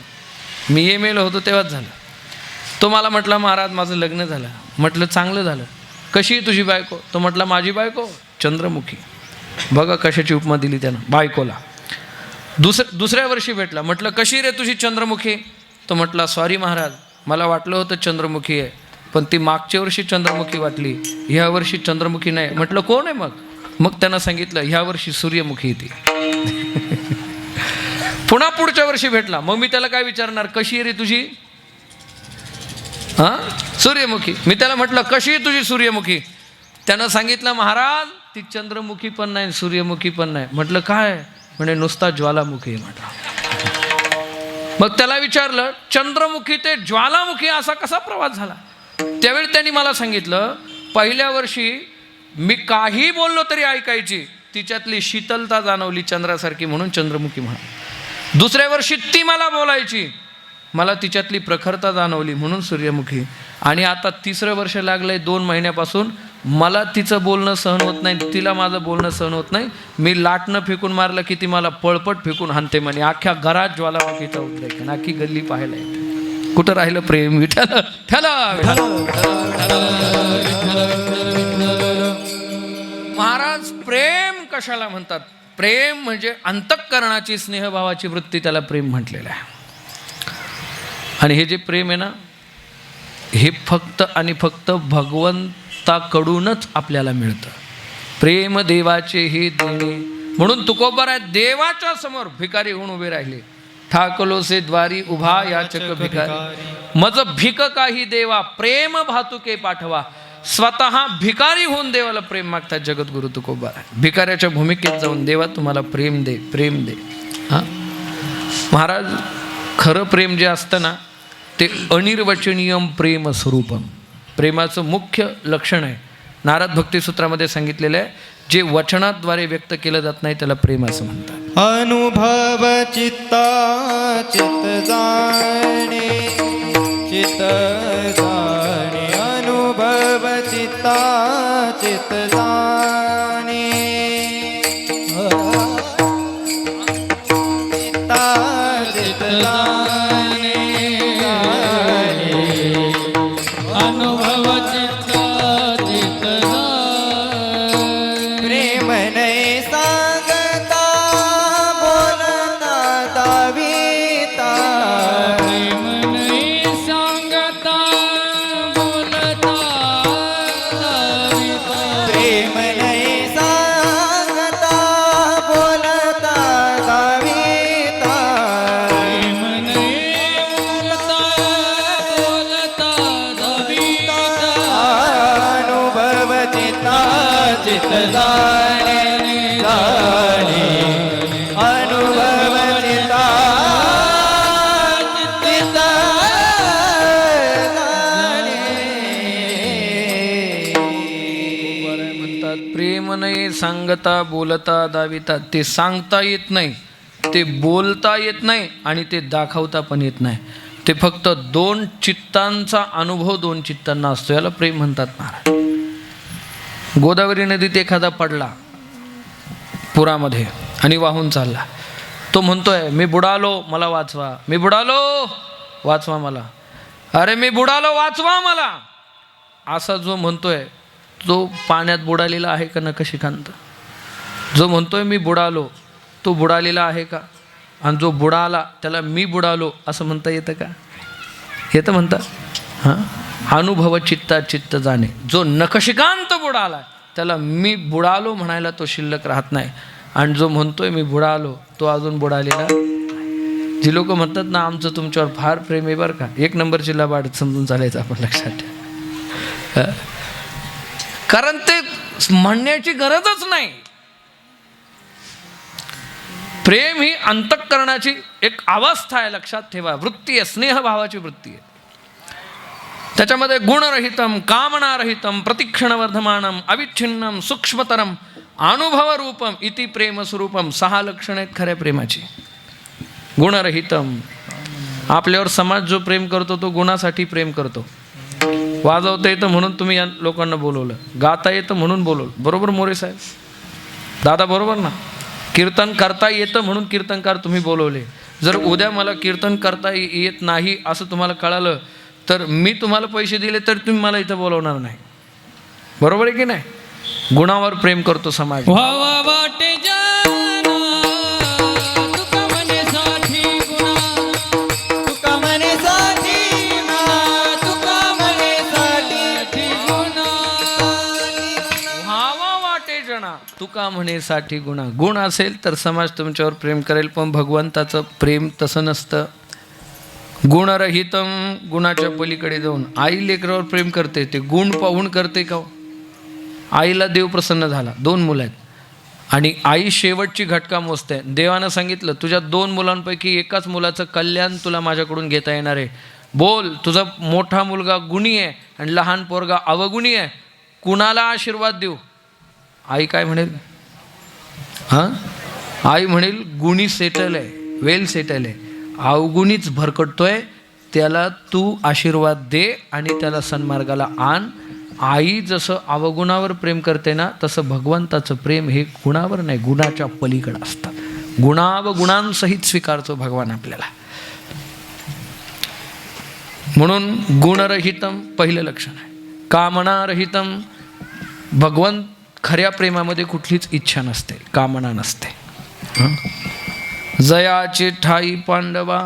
मी एम.ए.ला होतो तेव्हाच झालं. तो मला म्हटला, महाराज माझं लग्न झालं. म्हटलं चांगलं झालं. कशी आहे तुझी बायको? तो म्हटला माझी बायको चंद्रमुखी. बघा कशाची उपमा दिली त्यानं बायकोला. दुसऱ्या वर्षी भेटला. म्हटलं कशी रे तुझी चंद्रमुखी? तो म्हटला सॉरी महाराज, मला वाटलं होतं चंद्रमुखी आहे, पण ती मागच्या वर्षी चंद्रमुखी वाटली, ह्या वर्षी चंद्रमुखी नाही. म्हटलं कोण आहे मग? मग त्यानं सांगितलं ह्या वर्षी सूर्यमुखी येते. पुन्हा पुढच्या वर्षी भेटला. मग मी त्याला काय विचारणार, कशी आहे रे तुझी? सूर्यमुखी. मी त्याला म्हटलं कशी आहे तुझी सूर्यमुखी? त्यानं सांगितलं महाराज ती चंद्रमुखी पण नाही सूर्यमुखी पण नाही. म्हटलं काय? म्हणे नुसता ज्वालामुखी आहे. म्हटलं मग त्याला विचारलं चंद्रमुखी ते ज्वालामुखी असा कसा प्रवास झाला? त्यावेळी त्यांनी मला सांगितलं पहिल्या वर्षी मी काही बोललो तरी ऐकायची, तिच्यातली शीतलता जाणवली चंद्रासारखी म्हणून चंद्रमुखी म्हणा. दुसऱ्या वर्षी ती मला बोलायची, मला तिच्यातली प्रखरता जाणवली म्हणून सूर्यमुखी. आणि आता तिसरं वर्ष लागलंय 2 महिन्यापासून, मला तिचं बोलणं सहन होत नाही, तिला माझं बोलणं सहन होत नाही. मी लाटणं फेकून मारलं की ती मला पळपट फेकून हाणते म्हणे. अख्ख्या घरात ज्वालामुखीचा उद्रेक, अख्खी गल्ली पाहायला येते. कुठं राहिलं प्रेम? विठाला महाराज प्रेम कशाला म्हणतात? प्रेम म्हणजे अंतःकरणाची स्नेहभावाची वृत्ती, त्याला प्रेम म्हटलेलं आहे. आणि हे जे प्रेम आहे ना, हे फक्त आणि फक्त भगवंताकडूनच आपल्याला मिळतं. प्रेम देवाचे हे देणे. म्हणून तुकोबाराय देवाच्या समोर भिकारी होऊन उभे राहिले. ठाकलो से द्वारी उभा याचक भिकारी, मज भिक काही देवा प्रेम भातुके पाठवा. स्वतः भिकारी होऊन देवाला प्रेम मागतात जगद्गुरु तुकोबाराय. भिकाऱ्याच्या भूमिकेत जाऊन देवा तुम्हाला प्रेम दे, प्रेम दे. महाराज खरं प्रेम जे असतं ना ते अनिर्वचनीयम प्रेम स्वरूपम, प्रेमाचं मुख्य लक्षण आहे. नारद भक्तिसूत्रामध्ये सांगितलेलं आहे, जे वचनाद्वारे व्यक्त केलं जात नाही त्याला प्रेम असं म्हणतात. अनुभव चित्ता चित जाणे, चित जाणे अनुभव चित्ता चित जाणे, चित्ता चित जाणे, अनुभव चित्त चित्त प्रेम नाही सांगता बोलता दाविता, प्रेम नाही सांगता बोलता जाणे जाणे अनुभव चित्ता चित्ता म्हणतात प्रेम नाही सांगता बोलता दाविता. ते सांगता येत नाही, ते बोलता येत नाही आणि ते दाखवता पण येत नाही. ते फक्त दोन चित्तांचा अनुभव दोन चित्तांना असतो. याला प्रेम म्हणतात महाराज. गोदावरी नदीत एखादा पडला पुरामध्ये आणि वाहून चालला. तो म्हणतोय मी बुडालो मला वाचवा, मी बुडालो वाचवा मला, अरे मी बुडालो वाचवा मला. असा जो म्हणतोय तो पाण्यात बुडालेला आहे का नखशिखांत? जो म्हणतोय मी बुडालो तो बुडालेला आहे का? आणि जो बुडाला त्याला मी बुडालो असं म्हणता येतं का? येतं म्हणता? हां, अनुभव चित्ता चित्त जाणे. जो नखशिकांत बुडाला त्याला मी बुडालो म्हणायला तो शिल्लक राहत नाही. आणि जो म्हणतोय मी बुडालो तो अजून बुडालेला. जी लोक म्हणतात ना आमचं तुमच्यावर फार प्रेम आहे बरं का, एक नंबरची लबाड समजून चालायचं आपण लक्षात ठेवा. कारण ते म्हणण्याची गरजच नाही. प्रेम ही अंतःकरणाची एक अवस्था आहे, लक्षात ठेवा. वृत्ती आहे, स्नेहभावाची वृत्ती आहे. त्याच्यामध्ये गुणरहितम कामनारहितम प्रतिक्षणवर्धमानम अविच्छिन्नम सूक्ष्मतरम अनुभवरूपम इति प्रेमस्वरूपम. 6 लक्षणं आहेत खऱ्या प्रेमाची. गुणरहितम, आपल्यावर समाज जो प्रेम करतो तो गुणासाठी प्रेम करतो. वाजवता येतं म्हणून तुम्ही या लोकांना बोलवलं, गाता येतं म्हणून बोलवलं. बरोबर मोरे साहेब, दादा बरोबर ना? कीर्तन करता येतं म्हणून कीर्तनकार तुम्ही बोलवले. जर उद्या मला कीर्तन करता येत नाही असं तुम्हाला कळालं तर मी तुम्हाला पैसे दिले तर तुम्ही मला इथं बोलवणार नाही. बरोबर आहे की नाही? गुणावर प्रेम करतो समाज. व्हावा वाटे जाना तुका मनेसाठी गुणा, तुका मनेसाठी ना तुका मनेसाठी गुणा. व्हावा वाटे जना तुका म्हणेसाठी गुणा. गुण असेल तर समाज तुमच्यावर प्रेम करेल, पण भगवंताचं प्रेम तसं नसतं. गुणरहितम, गुणाच्या पलीकडे जाऊन. आई लेकरावर प्रेम करते, ते गुण पाहून करते का? आईला देव प्रसन्न झाला, 2 मुलं आहेत आणि आई शेवटची घटका मोजते. देवानं सांगितलं तुझ्या 2 मुलांपैकी एकाच मुलाचं कल्याण तुला माझ्याकडून घेता येणार आहे. बोल, तुझा मोठा मुलगा गुणी आहे आणि लहान पोरगा अवगुणी आहे, कुणाला आशीर्वाद देऊ? आई काय म्हणेल? हां, आई म्हणेल गुणी सेटल आहे, वेल सेटल आहे. अवगुणीच भरकटतोय, त्याला तू आशीर्वाद दे आणि त्याला सन्मार्गाला आण. आई जसं अवगुणावर प्रेम करते ना तसं भगवंताचं प्रेम हे गुणावर नाही, गुणाच्या पलीकडे असतं. गुणावगुणांसहित स्वीकारतो भगवान आपल्याला. म्हणून गुणरहितम पहिलं लक्षण आहे. कामनारहितम, भगवंत खऱ्या प्रेमामध्ये कुठलीच इच्छा नसते, कामना नसते. जयाचे ठाई पांडवा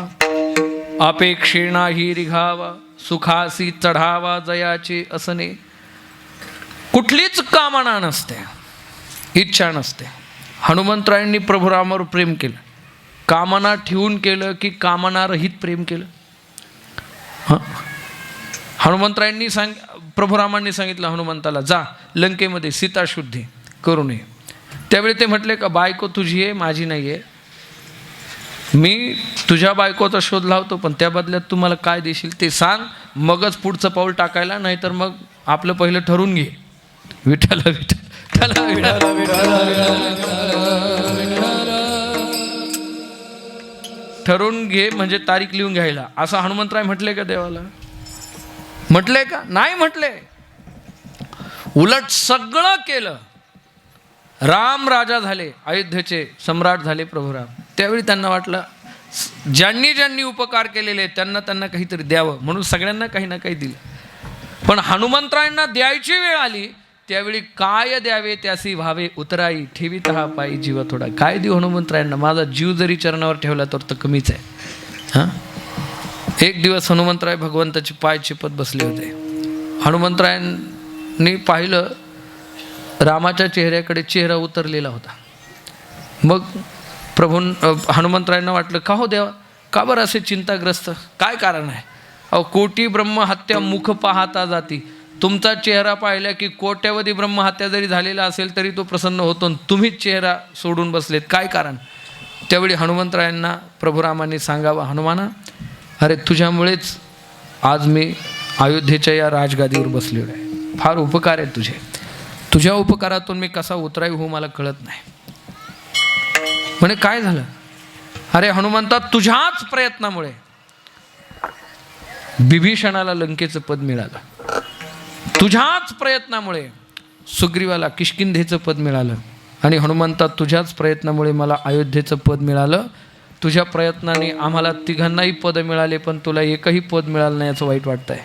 अपेक्षेनाही रिघावा, सुखासी चढावा जयाचे असणे. कुठलीच कामना नसते, इच्छा नसते. हनुमंतरायांनी प्रभुरामावर प्रेम केलं, कामना ठेवून केलं की कामनारहित प्रेम केलं? हनुमंतरायांनी प्रभुरामांनी सांगितलं हनुमंताला जा लंकेमध्ये सीताशुद्धी करून ये. त्यावेळी ते म्हटले का बायको तुझी आहे माझी नाही आहे, मी तुझ्या बायकोचा शोध लावतो पण त्या बदल्यात तू मला काय देशील ते सांग, मगच पुढचं पाऊल टाकायला, नाहीतर मग आपलं पहिलं ठरून घे. विठ्ठल विठ्ठल ठरवून घे म्हणजे तारीख लिहून घ्यायला, असं हनुमंतराय म्हटले का देवाला? म्हटले का? नाही म्हटले. उलट सगळं केलं. राम राजा झाले, अयोध्येचे सम्राट झाले प्रभुराम. त्यावेळी त्यांना वाटलं ज्यांनी ज्यांनी उपकार केलेले त्यांना त्यांना काहीतरी द्यावं, म्हणून सगळ्यांना काही ना काही दिलं. पण हनुमंतरायांना द्यायची वेळ आली त्यावेळी काय द्यावे त्यासी व्हावे उतराई, ठेवीत हा पायी जीव थोडा. काय देऊ हनुमंतरायांना? माझा जीव जरी चरणावर ठेवला तर कमीच आहे. हां, एक दिवस हनुमंतराय भगवंताचे पाय चिपत बसले होते. हनुमंतरायांनी पाहिलं रामाच्या चेहऱ्याकडे चेहरा उतरलेला होता. मग हनुमंतरायांना वाटलं का हो देवा, का बरं असे चिंताग्रस्त, काय कारण आहे? अहो कोटी ब्रह्म हत्या मुख पाहता जाती, तुमचा चेहरा पाहिला की कोट्यवधी ब्रह्महत्या जरी झालेला असेल तरी तो प्रसन्न होतो आणि तुम्हीच चेहरा सोडून बसलेत, काय कारण? त्यावेळी हनुमंतरायांना प्रभुरामांनी सांगावं, हनुमाना, अरे तुझ्यामुळेच आज मी अयोध्येच्या या राजगादीवर बसलेलो आहे. फार उपकार आहे तुझे, तुझ्या उपकारातून मी कसा उतराई होऊ मला कळत नाही. म्हणे काय झालं? अरे हनुमंता, तुझ्याच प्रयत्नामुळे बिभीषणाला लंकेचं पद मिळालं, तुझ्याच प्रयत्नामुळे सुग्रीवाला किष्किंधेचं पद मिळालं, आणि हनुमंता तुझ्याच प्रयत्नामुळे मला अयोध्येचं पद मिळालं. तुझ्या प्रयत्नाने आम्हाला तिघांनाही पद मिळाले, पण तुला एकही पद मिळालं नाही याचं वाईट वाटतंय.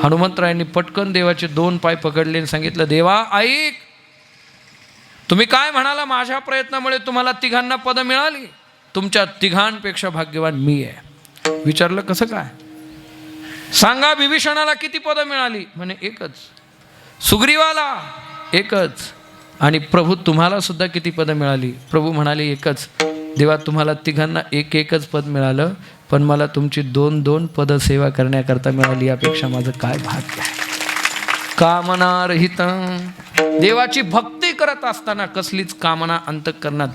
हनुमंतरायांनी पटकन देवाचे 2 पाय पकडले आणि सांगितलं, देवा ऐक, तुम्ही काय म्हणाला, माझ्या प्रयत्नामुळे तुम्हाला तिघांना पद मिळाली, तुमच्या तिघांपेक्षा भाग्यवान मी आहे. विचारलं कसं काय? सांगा बिभीषणाला किती पद मिळाली? म्हणे एकच. सुग्रीवाला एकच. आणि प्रभू तुम्हाला सुद्धा किती पद मिळाली? प्रभू म्हणाले एकच. देवा तुम्हाला तिघांना एकच पद मिळालं, पण मला तुमची 2 पद सेवा करण्याकरता मिळाली, यापेक्षा माझं काय भाग्य आहे. कामना रहित. देवाची भक्ती करत असताना कसलीच कामना अंतःकरणात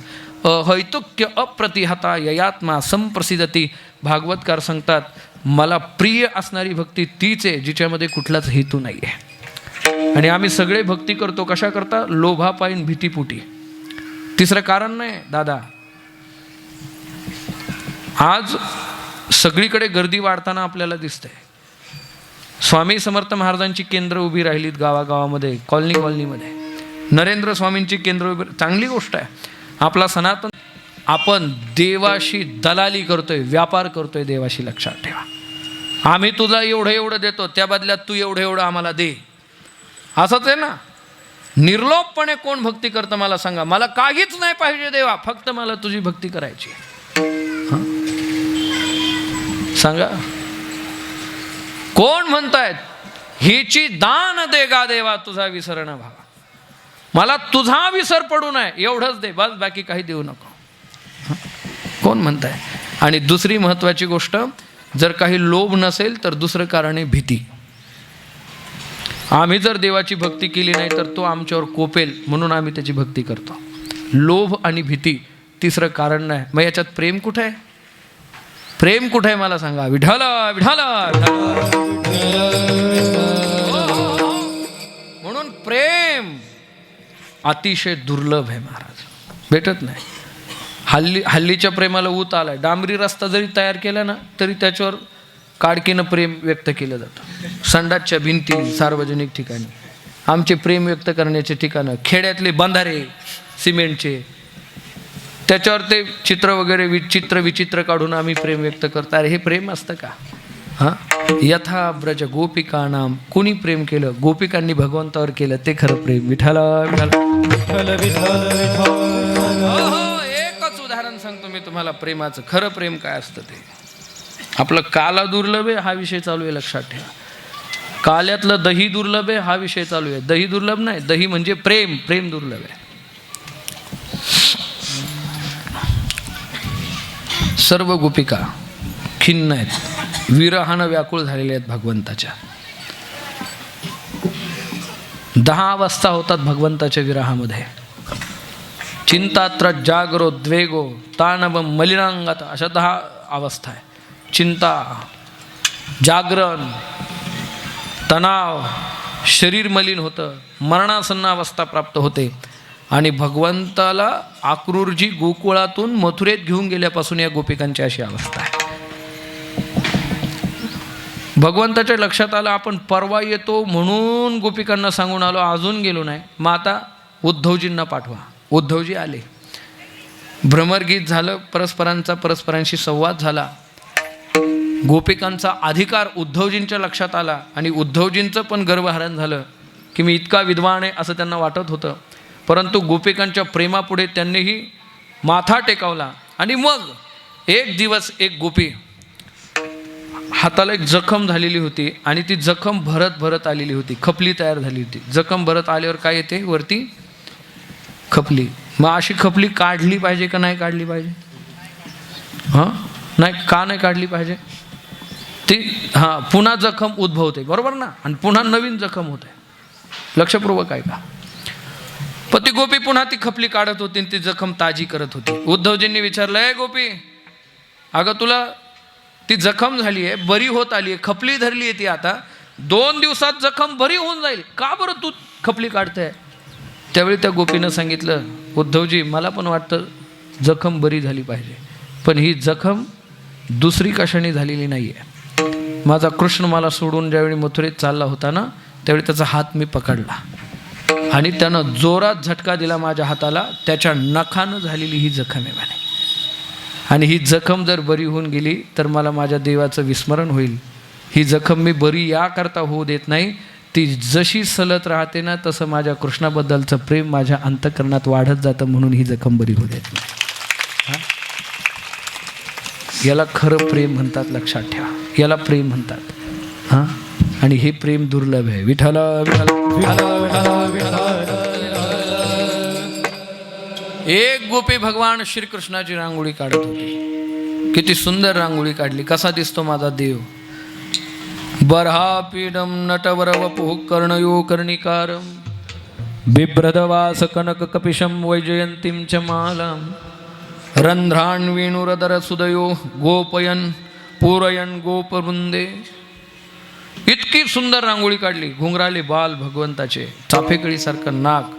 हैतुक्य अप्रतिहता ययात्मा संप्रसिद्धती. भागवतकार सांगतात, मला प्रिय असणारी भक्ती तीच आहे जिच्यामध्ये कुठलाच हेतू नाही आहे. आणि आम्ही सगळे भक्ती करतो कशा करता? लोभापायीन भीतीपुटी. तिसरं कारण नाही दादा. आज सगळीकडे गर्दी वाढताना आपल्याला दिसतंय. स्वामी समर्थ महाराजांची केंद्र उभी राहिलीत गावागावामध्ये, कॉलनीमध्ये. नरेंद्र स्वामींची केंद्र उभी, चांगली गोष्ट आहे. आपला सनातन, आपण देवाशी दलाली करतोय, व्यापार करतोय देवाशी, लक्षात ठेवा. आम्ही तुला एवढं देतो, त्या बदल्यात तू एवढं आम्हाला दे, असंच आहे ना. निर्लोभपणे कोण भक्ती करतं मला सांगा? मला काहीच नाही पाहिजे देवा, फक्त मला तुझी भक्ती करायची. सांगा कोण म्हणतायत हिची दान दे गा देवा, तुझा विसर न भावा, मला तुझा विसर पडू नये एवढंच दे, बस बाकी काही देऊ नको. कोण म्हणताय? आणि दुसरी महत्वाची गोष्ट, जर काही लोभ नसेल तर दुसरं कारण आहे भीती. आम्ही जर देवाची भक्ती केली नाही तर तो आमच्यावर कोपेल, म्हणून आम्ही त्याची भक्ती करतो. लोभ आणि भीती, तिसरं कारण नाही. मग याच्यात प्रेम कुठे आहे? प्रेम कुठे आहे मला सांगा? विठ्ठल विठ्ठल. म्हणून प्रेम अतिशय दुर्लभ आहे महाराज, भेटत नाही. हल्लीच्या प्रेमाला ऊत आलाय. डांबरी रस्ता जरी तयार केला ना तरी त्याच्यावर काडकीनं प्रेम व्यक्त केलं जातं. संडासच्या भिंती सार्वजनिक ठिकाणी आमचे प्रेम व्यक्त करण्याचे ठिकाणं, खेड्यातले बंधारे सिमेंटचे, त्याच्यावर ते चित्र वगैरे विचित्र काढून आम्ही प्रेम व्यक्त करतो. अरे हे प्रेम असतं का? हां, यथा ब्रज गोपिका नाम. कुणी प्रेम केलं? गोपिकांनी भगवंतावर केलं, ते खरं प्रेम. विठ्ठल एकच उदाहरण सांगतो मी तुम्हाला प्रेमाचं. खरं प्रेम काय असतं ते. आपलं काला दुर्लभ आहे हा विषय चालू आहे, लक्षात ठेवा. काल्यातलं दही दुर्लभ आहे हा विषय चालू आहे. दही दुर्लभ नाही, दही म्हणजे प्रेम दुर्लभ आहे. सर्व गोपिका खिन्न आहेत, विरहानं व्याकुळ झालेले आहेत भगवंताच्या. 10 अवस्था होतात भगवंताच्या विरहामध्ये. चिंतात्र जागरो द्वेगो ताणवं मलिनांगात, अशा 10 अवस्था आहे. चिंता, जागरण, तणाव, शरीर मलिन होतं, मरणासन्न अवस्था प्राप्त होते. आणि भगवंताला आक्रूरजी गोकुळातून मथुरेत घेऊन गेल्यापासून या गोपिकांची अशी अवस्था आहे. भगवंताच्या लक्षात आलं आपण परवा येतो म्हणून गोपिकांना सांगून आलो, अजून गेलो नाही. मग आता उद्धवजींना पाठवा. उद्धवजी आले, भ्रमरगीत झालं, परस्परांशी संवाद झाला. गोपिकांचा अधिकार उद्धवजींच्या लक्षात आला आणि उद्धवजींचं पण गर्वहरण झालं की मी इतका विद्वान आहे असं त्यांना वाटत होतं. परंतु गोपिकांच्या प्रेमापुढे त्यांनीही माथा टेकावला. आणि मग एक दिवस एक गोपी, हाताला एक जखम झालेली होती आणि ती जखम भरत आलेली होती, खपली तयार झाली होती. जखम भरत आल्यावर काय येते वरती? खपली. मग अशी खपली काढली पाहिजे का नाही काढली पाहिजे? हां, नाही, का नाही काढली पाहिजे? ती पुन्हा जखम उद्भवते, बरोबर ना, आणि पुन्हा नवीन जखम होते. लक्षपूर्वक आहे का? पण ती गोपी पुन्हा ती खपली काढत होती आणि ती जखम ताजी करत होती. उद्धवजींनी विचारलं, ए गोपी, अगं तुला ती जखम झाली आहे, बरी होत आली आहे, खपली धरली आहे ती, आता 2 दिवसात जखम बरी होऊन जाईल, का बरं तू खपली काढते? त्यावेळी त्या गोपीनं सांगितलं, उद्धवजी मला पण वाटतं जखम बरी झाली पाहिजे, पण ही जखम दुसरी कशाने झालेली नाही आहे. माझा कृष्ण मला सोडून ज्यावेळी मथुरेत चालला होता ना, त्यावेळी त्याचा हात मी पकडला आणि त्यानं जोरात झटका दिला माझ्या हाताला, त्याच्या नखानं झालेली ही जखम आहे म्हणे. आणि ही जखम जर बरी होऊन गेली तर मला माझ्या देवाचं विस्मरण होईल. ही जखम मी बरी याकरता होऊ देत नाही, ती जशी सलत राहते ना तसं माझ्या कृष्णाबद्दलचं प्रेम माझ्या अंतःकरणात वाढत जातं, म्हणून ही जखम बरी होऊ देत नाही. याला खरं प्रेम म्हणतात, लक्षात ठेवा, याला प्रेम म्हणतात. हां, आणि हे प्रेम दुर्लभ आहे. विठ्ठल विठ्ठल विठ्ठल विठ्ठल. एक गोपी भगवान श्रीकृष्णाची रांगोळी काढत होती. किती सुंदर रांगोळी काढली. कसा दिसतो माझा देव? बर्हापीडम नटवरवपुः कर्णयो कर्णिकारम बिभ्रदवास कनक कपिशम वैजयंतीं च मालाम रंध्रान् वेणुरदर सुदयो गोपयन पूरयन गोपवृंदे. इतकी सुंदर रांगोळी काढली. घुंगराले बाल भगवंताचे, चाफेकळीसारखं नाक,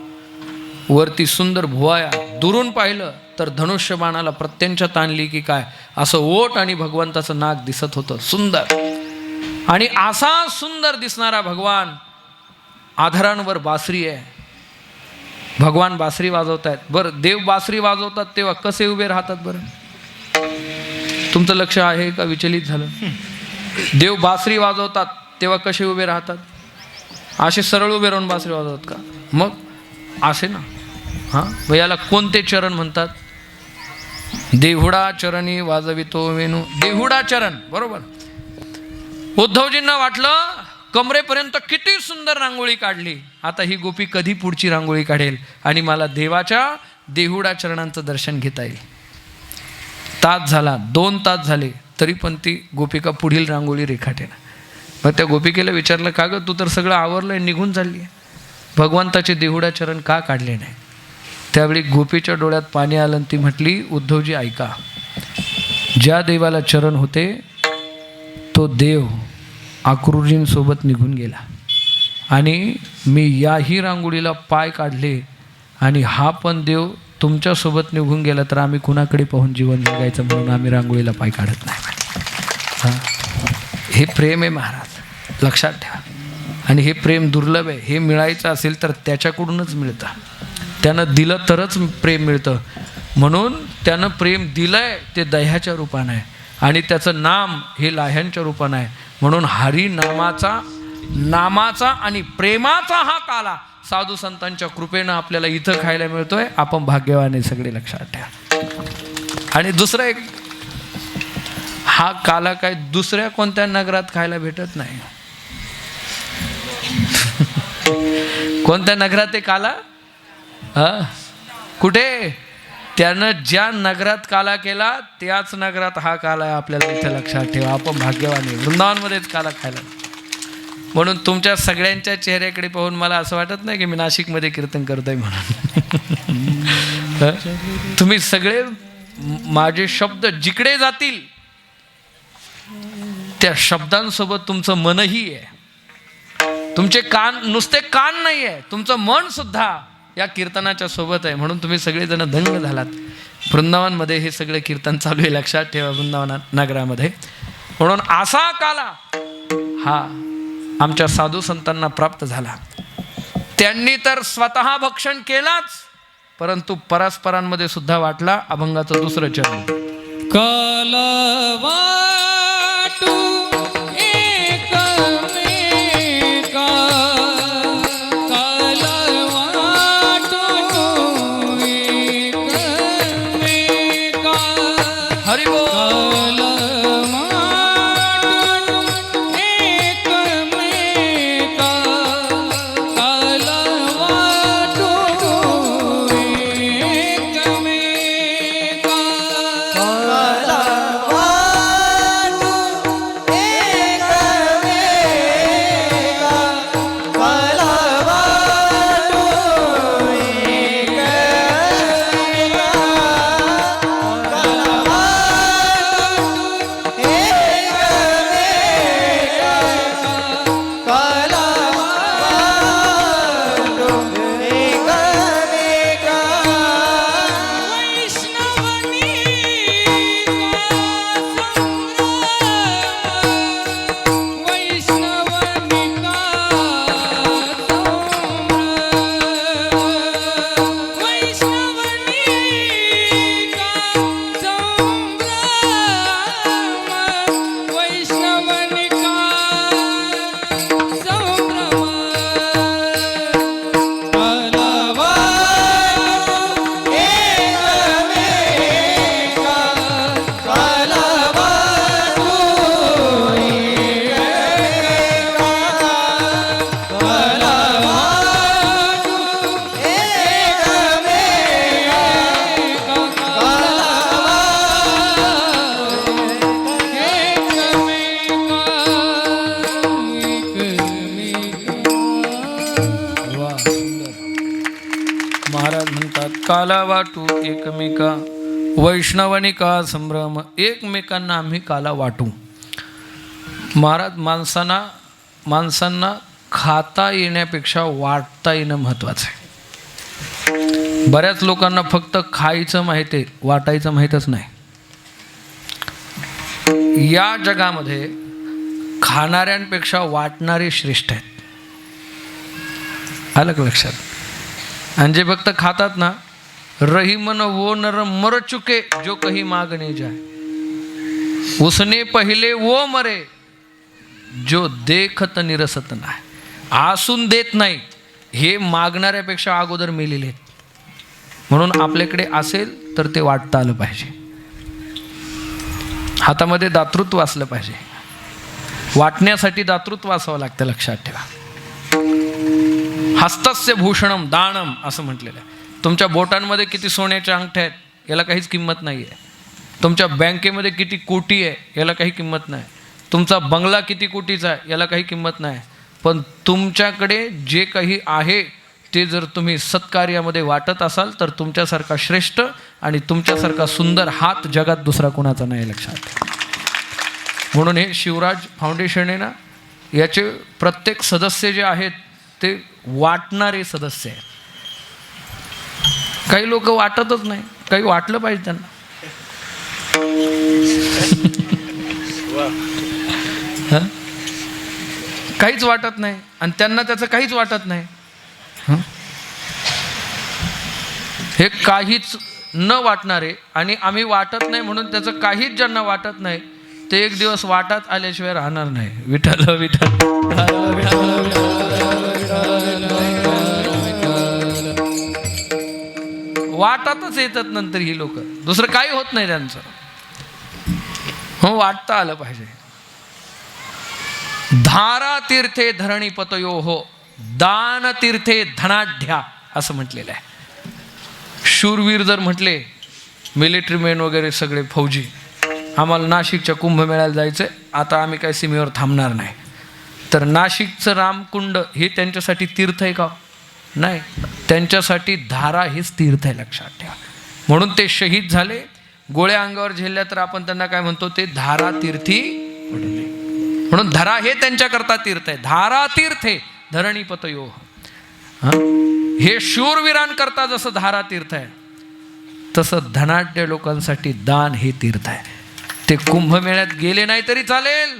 वरती सुंदर भुवाया. दुरून पाहिलं तर धनुष्यबाणाला प्रत्यंच्यात आणली की काय असं ओठ आणि भगवंताचं नाक दिसत होतं, सुंदर. आणि असा सुंदर दिसणारा भगवान, आधारांवर बासरी आहे. भगवान बासरी वाजवत आहेत. बरं, देव बासरी वाजवतात तेव्हा कसे उभे राहतात बरं? तुमचं लक्ष आहे का विचलित झालं? देव बासरी वाजवतात तेव्हा कसे उभे राहतात? असे सरळ उभे राहून बासरी वाजवतात का? मग असे ना. हां, मग याला कोणते चरण म्हणतात? देहुडा चरणी वाजवितो वेणू. देहुडा चरण, बरोबर. उद्धवजींना वाटलं कमरेपर्यंत किती सुंदर रांगोळी काढली, आता ही गोपी कधी पुढची रांगोळी काढेल आणि मला देवाच्या देहुडा चरणांचं दर्शन घेता येईल. तास झाला, 2 तास झाले, तरी पण ती गोपिका पुढील रांगोळी रेखाटेना. मग त्या गोपिकेला विचारलं, का गं तू तर सगळं आवरलंय, निघून चालली आहे, भगवंताचे देहुडा चरण का काढले नाही? त्यावेळी गोपीच्या डोळ्यात पाणी आलं आणि ती म्हटली, उद्धवजी ऐका, ज्या देवाला चरण होते तो देव आकृजींसोबत निघून गेला आणि मी याही रांगोळीला पाय काढले आणि हा पण देव तुमच्यासोबत निघून गेला तर आम्ही कुणाकडे पाहून जीवन जगायचं, म्हणून आम्ही रांगोळीला पाय काढत नाही. हां, हे प्रेम आहे महाराज, लक्षात ठेवा. आणि हे प्रेम दुर्लभ आहे. हे मिळायचं असेल तर त्याच्याकडूनच मिळतं, त्यानं दिलं तरच प्रेम मिळतं. म्हणून त्यानं प्रेम दिलंय ते दह्याच्या रूपानं आहे आणि त्याचं नाम हे लाह्यांच्या रूपानं आहे. म्हणून हरी नामाचा आणि प्रेमाचा हा काला साधू संतांच्या कृपेनं आपल्याला इथं खायला मिळतोय. आपण भाग्यवान आहे सगळे, लक्षात ठेवा. आणि दुसरं एक, हा काला काय दुसऱ्या कोणत्या नगरात खायला भेटत नाही. कोणत्या नगरात आहे काला? कुठे? त्यानं ज्या नगरात काला केला त्याच नगरात हा काला आहे, आपल्याला इथे लक्षात ठेवा. आपण भाग्यवान आहे, वृंदावनमध्येच काला खायला. म्हणून तुमच्या सगळ्यांच्या चेहऱ्याकडे पाहून मला असं वाटत नाही की मी नाशिकमध्ये कीर्तन करतोय म्हणून. तुम्ही सगळे माझे शब्द जिकडे जातील त्या शब्दांसोबत तुमचं मनही आहे. तुमचे कान, नुसते कान नाही आहे, तुमचं मन सुद्धा या कीर्तनाच्या सोबत आहे. म्हणून तुम्ही सगळेजण धन्य झालात. वृंदावनमध्ये हे सगळे कीर्तन चालू आहे, लक्षात ठेवा, वृंदावन नगरामध्ये. म्हणून असा काला हा आमच्या साधू संतांना प्राप्त झाला. त्यांनी तर स्वतः भक्षण केलाच, परंतु परस्परांमध्ये सुद्धा वाटला. अभंगाचं दुसरं चरण. कालवाटू काला वाटू एकमेका वैष्णवनिका संभ्रम, एकमेकांना आम्ही काला वाटू. महाराज, माणसांना खाता येण्यापेक्षा वाटता येणं महत्वाचं आहे. बऱ्याच लोकांना फक्त खायचं माहिती आहे, वाटायचं माहीतच नाही. या जगामध्ये खाणाऱ्यांपेक्षा वाटणारे श्रेष्ठ आहेत. आलं का लक्षात? आणि जे फक्त खातात ना, रही मन वो नर मर चुके जो कहीं मागने जाए, उसने पहिले वो मरे जो देखत निरसत नाही. आसून देत नाही हे मागणाऱ्यापेक्षा अगोदर मेलेले आहेत. म्हणून आपल्याकडे असेल तर ते वाटता आलं पाहिजे. हातामध्ये दातृत्व असलं पाहिजे. वाटण्यासाठी दातृत्व असावं लागतं, लक्षात ठेवा. हस्तस्य भूषणम दानम असं म्हटलेलं आहे. तुमच्या बोटांमध्ये किती सोन्याच्या अंगठ्या आहेत याला काहीच किंमत नाही आहे. तुमच्या बँकेमध्ये किती कोटी आहे याला काही किंमत नाही. तुमचा बंगला किती कोटीचा आहे याला काही किंमत नाही. पण तुमच्याकडे जे काही आहे ते जर तुम्ही सत्कार्यामध्ये वाटत असाल तर तुमच्यासारखा श्रेष्ठ आणि तुमच्यासारखा सुंदर हात जगात दुसरा कोणाचा नाही, लक्षात. म्हणून हे शिवराज फाउंडेशन आहे ना, याचे प्रत्येक सदस्य जे आहेत ते वाटणारे सदस्य आहेत. काही लोक वाटतच नाही, काही वाटलं पाहिजे त्यांना. काहीच वाटत नाही आणि त्यांना त्याचं काहीच वाटत नाही. हे काहीच न वाटणारे आणि आम्ही वाटत नाही म्हणून त्याचं काहीच ज्यांना वाटत नाही ते एक दिवस वाटत आल्याशिवाय राहणार नाही. विठ्ठल विठ्ठल. वाटातच येतात नंतर ही लोक, दुसरं काही होत नाही त्यांचं. हो, वाटता आलं पाहिजे. धारा तीर्थे धरणी पतयो हो दान तीर्थे धनाढ्या असं म्हटलेलं आहे. शूरवीर जर म्हटले, मिलिटरी मॅन वगैरे सगळे फौजी, आम्हाला नाशिकच्या कुंभमेळ्याला जायचं आहे, आता आम्ही काय सीमेवर थांबणार नाही, तर नाशिकचं रामकुंड हे त्यांच्यासाठी तीर्थ आहे का? नाही. त्यांच्यासाठी धारा हेच तीर्थ आहे, लक्षात ठेवा. म्हणून ते शहीद झाले, गोळ्या अंगावर झेलल्या तर आपण त्यांना काय म्हणतो, ते धारा तीर्थी पडले. म्हणून धरा हे त्यांच्याकरता तीर्थ आहे. धारा तीर्थे धरणी पतयो. हे शूरवीरांकरता जसं धारा तीर्थ आहे तसं धनाढ्य लोकांसाठी दान हे तीर्थ आहे. ते कुंभमेळ्यात गेले नाही तरी चालेल,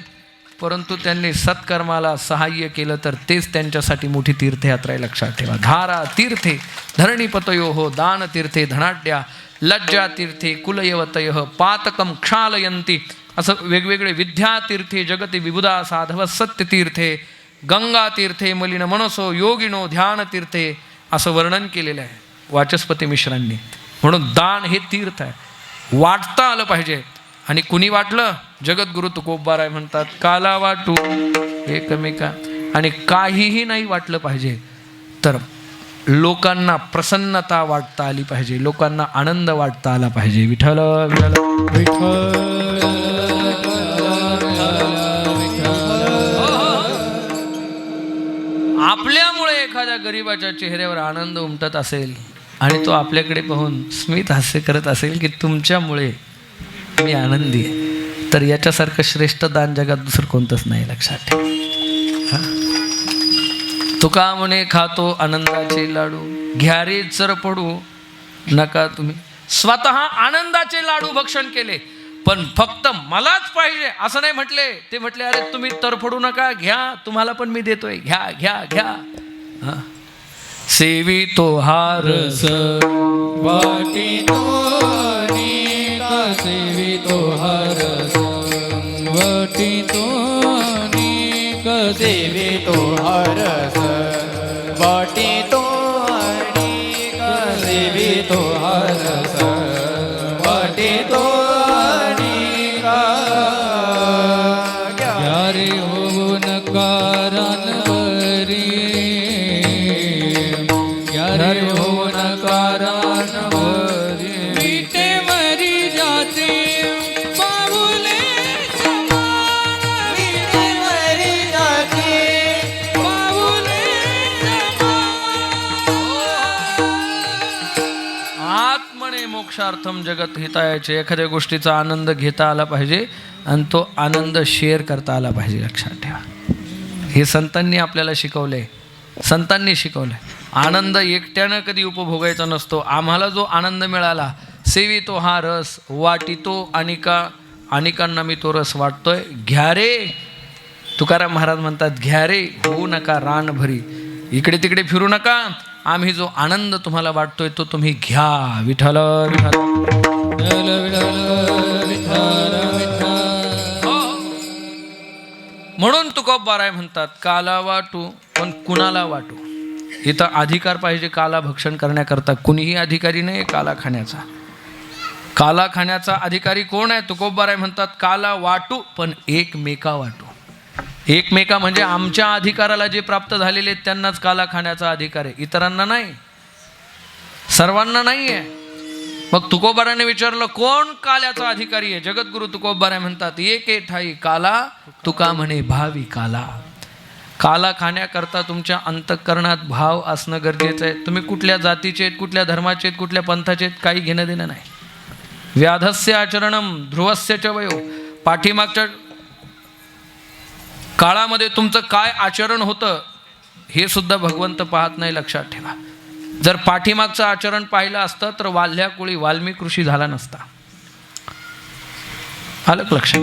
परंतु त्यांनी सत्कर्माला सहाय्य केलं तर तेच त्यांच्यासाठी मोठी तीर्थयात्रा आहे, लक्षात ठेवा. धारा तीर्थे धरणी पतयो हो दान तीर्थे धनाढ्या लज्जा तीर्थे कुलयवतय पातकम क्षालयंती असं वेगवेगळे विद्यातीर्थे जगती विबुधा साधव सत्यतीर्थे गंगा तीर्थे मलिन मनसो योगिनो ध्यान तीर्थे असं वर्णन केलेलं आहे वाचस्पती मिश्रांनी. म्हणून दान हे तीर्थ आहे, वाटता आलं पाहिजे. आणि कुणी वाटलं, जगद्गुरु तुकोबाराय म्हणतात, काला वाटू एकमेका. आणि काहीही नाही वाटलं पाहिजे तर लोकांना प्रसन्नता वाटता आली पाहिजे, लोकांना आनंद वाटता आला पाहिजे. विठ्ठल विठ्ठल. आपल्यामुळे एखाद्या गरीबाच्या चेहऱ्यावर आनंद उमटत असेल आणि तो आपल्याकडे पाहून स्मित हास्य करत असेल की तुमच्यामुळे मी आनंदी आहे, तर याच्यासारखं श्रेष्ठ दान जगात दुसरं कोणतंच नाही, लक्षात ठेवा. तुका म्हणे खातो आनंदाचे लाडू घ्या रे चर पडू नका तुम्ही. स्वतः आनंदाचे लाडू भक्षण केले, पण फक्त मलाच पाहिजे असं नाही म्हटले. ते म्हटले, अरे तुम्ही तरफडू नका, घ्या, तुम्हाला पण मी देतोय, घ्या घ्या घ्या. सेवी तो हार वाटी तो सेवी तो हर वाटी तो सेवी तो हरस वाटी तो सेवी तो हरस वाटी तो यारे हो नकारान बरी यारे हो नकारान बरी विटे मरी जाते बाबुले समान विटे मरी जाते बाबुले समान. मोक्षार्थम जगत हितायाचे, एखाद्या गोष्टीचा आनंद घेता आला पाहिजे आणि तो आनंद शेअर करता आला पाहिजे. लक्षात ठेवा, हे संतांनी आपल्याला शिकवलंय, संतांनी शिकवलंय. आनंद एकट्यानं कधी उपभोगायचा नसतो. आम्हाला जो आनंद मिळाला, सेवितो हा रस, वाटितो अनेकांना मी तो रस वाटतोय. घ्या रे, तुकाराम महाराज म्हणतात, घ्या रे, होऊ नका रान भरी, इकडे तिकडे फिरू नका. आम्ही जो आनंद तुम्हाला वाटतोय तो तुम्ही घ्या. विठ्ठल विठ्ठल विठ्ठल विठ्ठल विठ्ठल विठ्ठल. हो. म्हणून तुकोबाराय म्हणतात, काला वाटू पण कुणाला वाटू. इथं अधिकार पाहिजे काला भक्षण करण्याकरता. कुणीही अधिकारी नाही काला खाण्याचा. काला खाण्याचा अधिकारी कोण आहे? तुकोबाराय म्हणतात, काला वाटू पण एकमेका वाटू. एकमेका म्हणजे आमच्या अधिकाराला जे प्राप्त झालेले आहेत त्यांनाच काला खाण्याचा अधिकार आहे, इतरांना नाही, सर्वांना नाही आहे. मग तुकोबाराने विचारलं, कोण काल्याचा अधिकारी आहे? जगद्गुरु तुकोबाराय म्हणतात, एके ठाई काला तुका म्हणे भावी काला. काला खाण्याकरता तुमच्या अंतःकरणात भाव असणं गरजेचं आहे. तुम्ही कुठल्या जातीचे आहेत, कुठल्या धर्माचे आहेत, कुठल्या पंथाचे आहेत, काही घेणं देणं नाही. व्याधस्य आचरणम ध्रुवस्य च वयो. पाठीमागच्या काळामध्ये तुमचं काय आचरण होतं हे सुद्धा भगवंत पाहत नाही. लक्षात ठेवा, जर पाठीमागचं आचरण पाहिलं असतं तर वाल्ह्या कोळी वाल्मिक ऋषी झाला नसता. आलं लक्षात?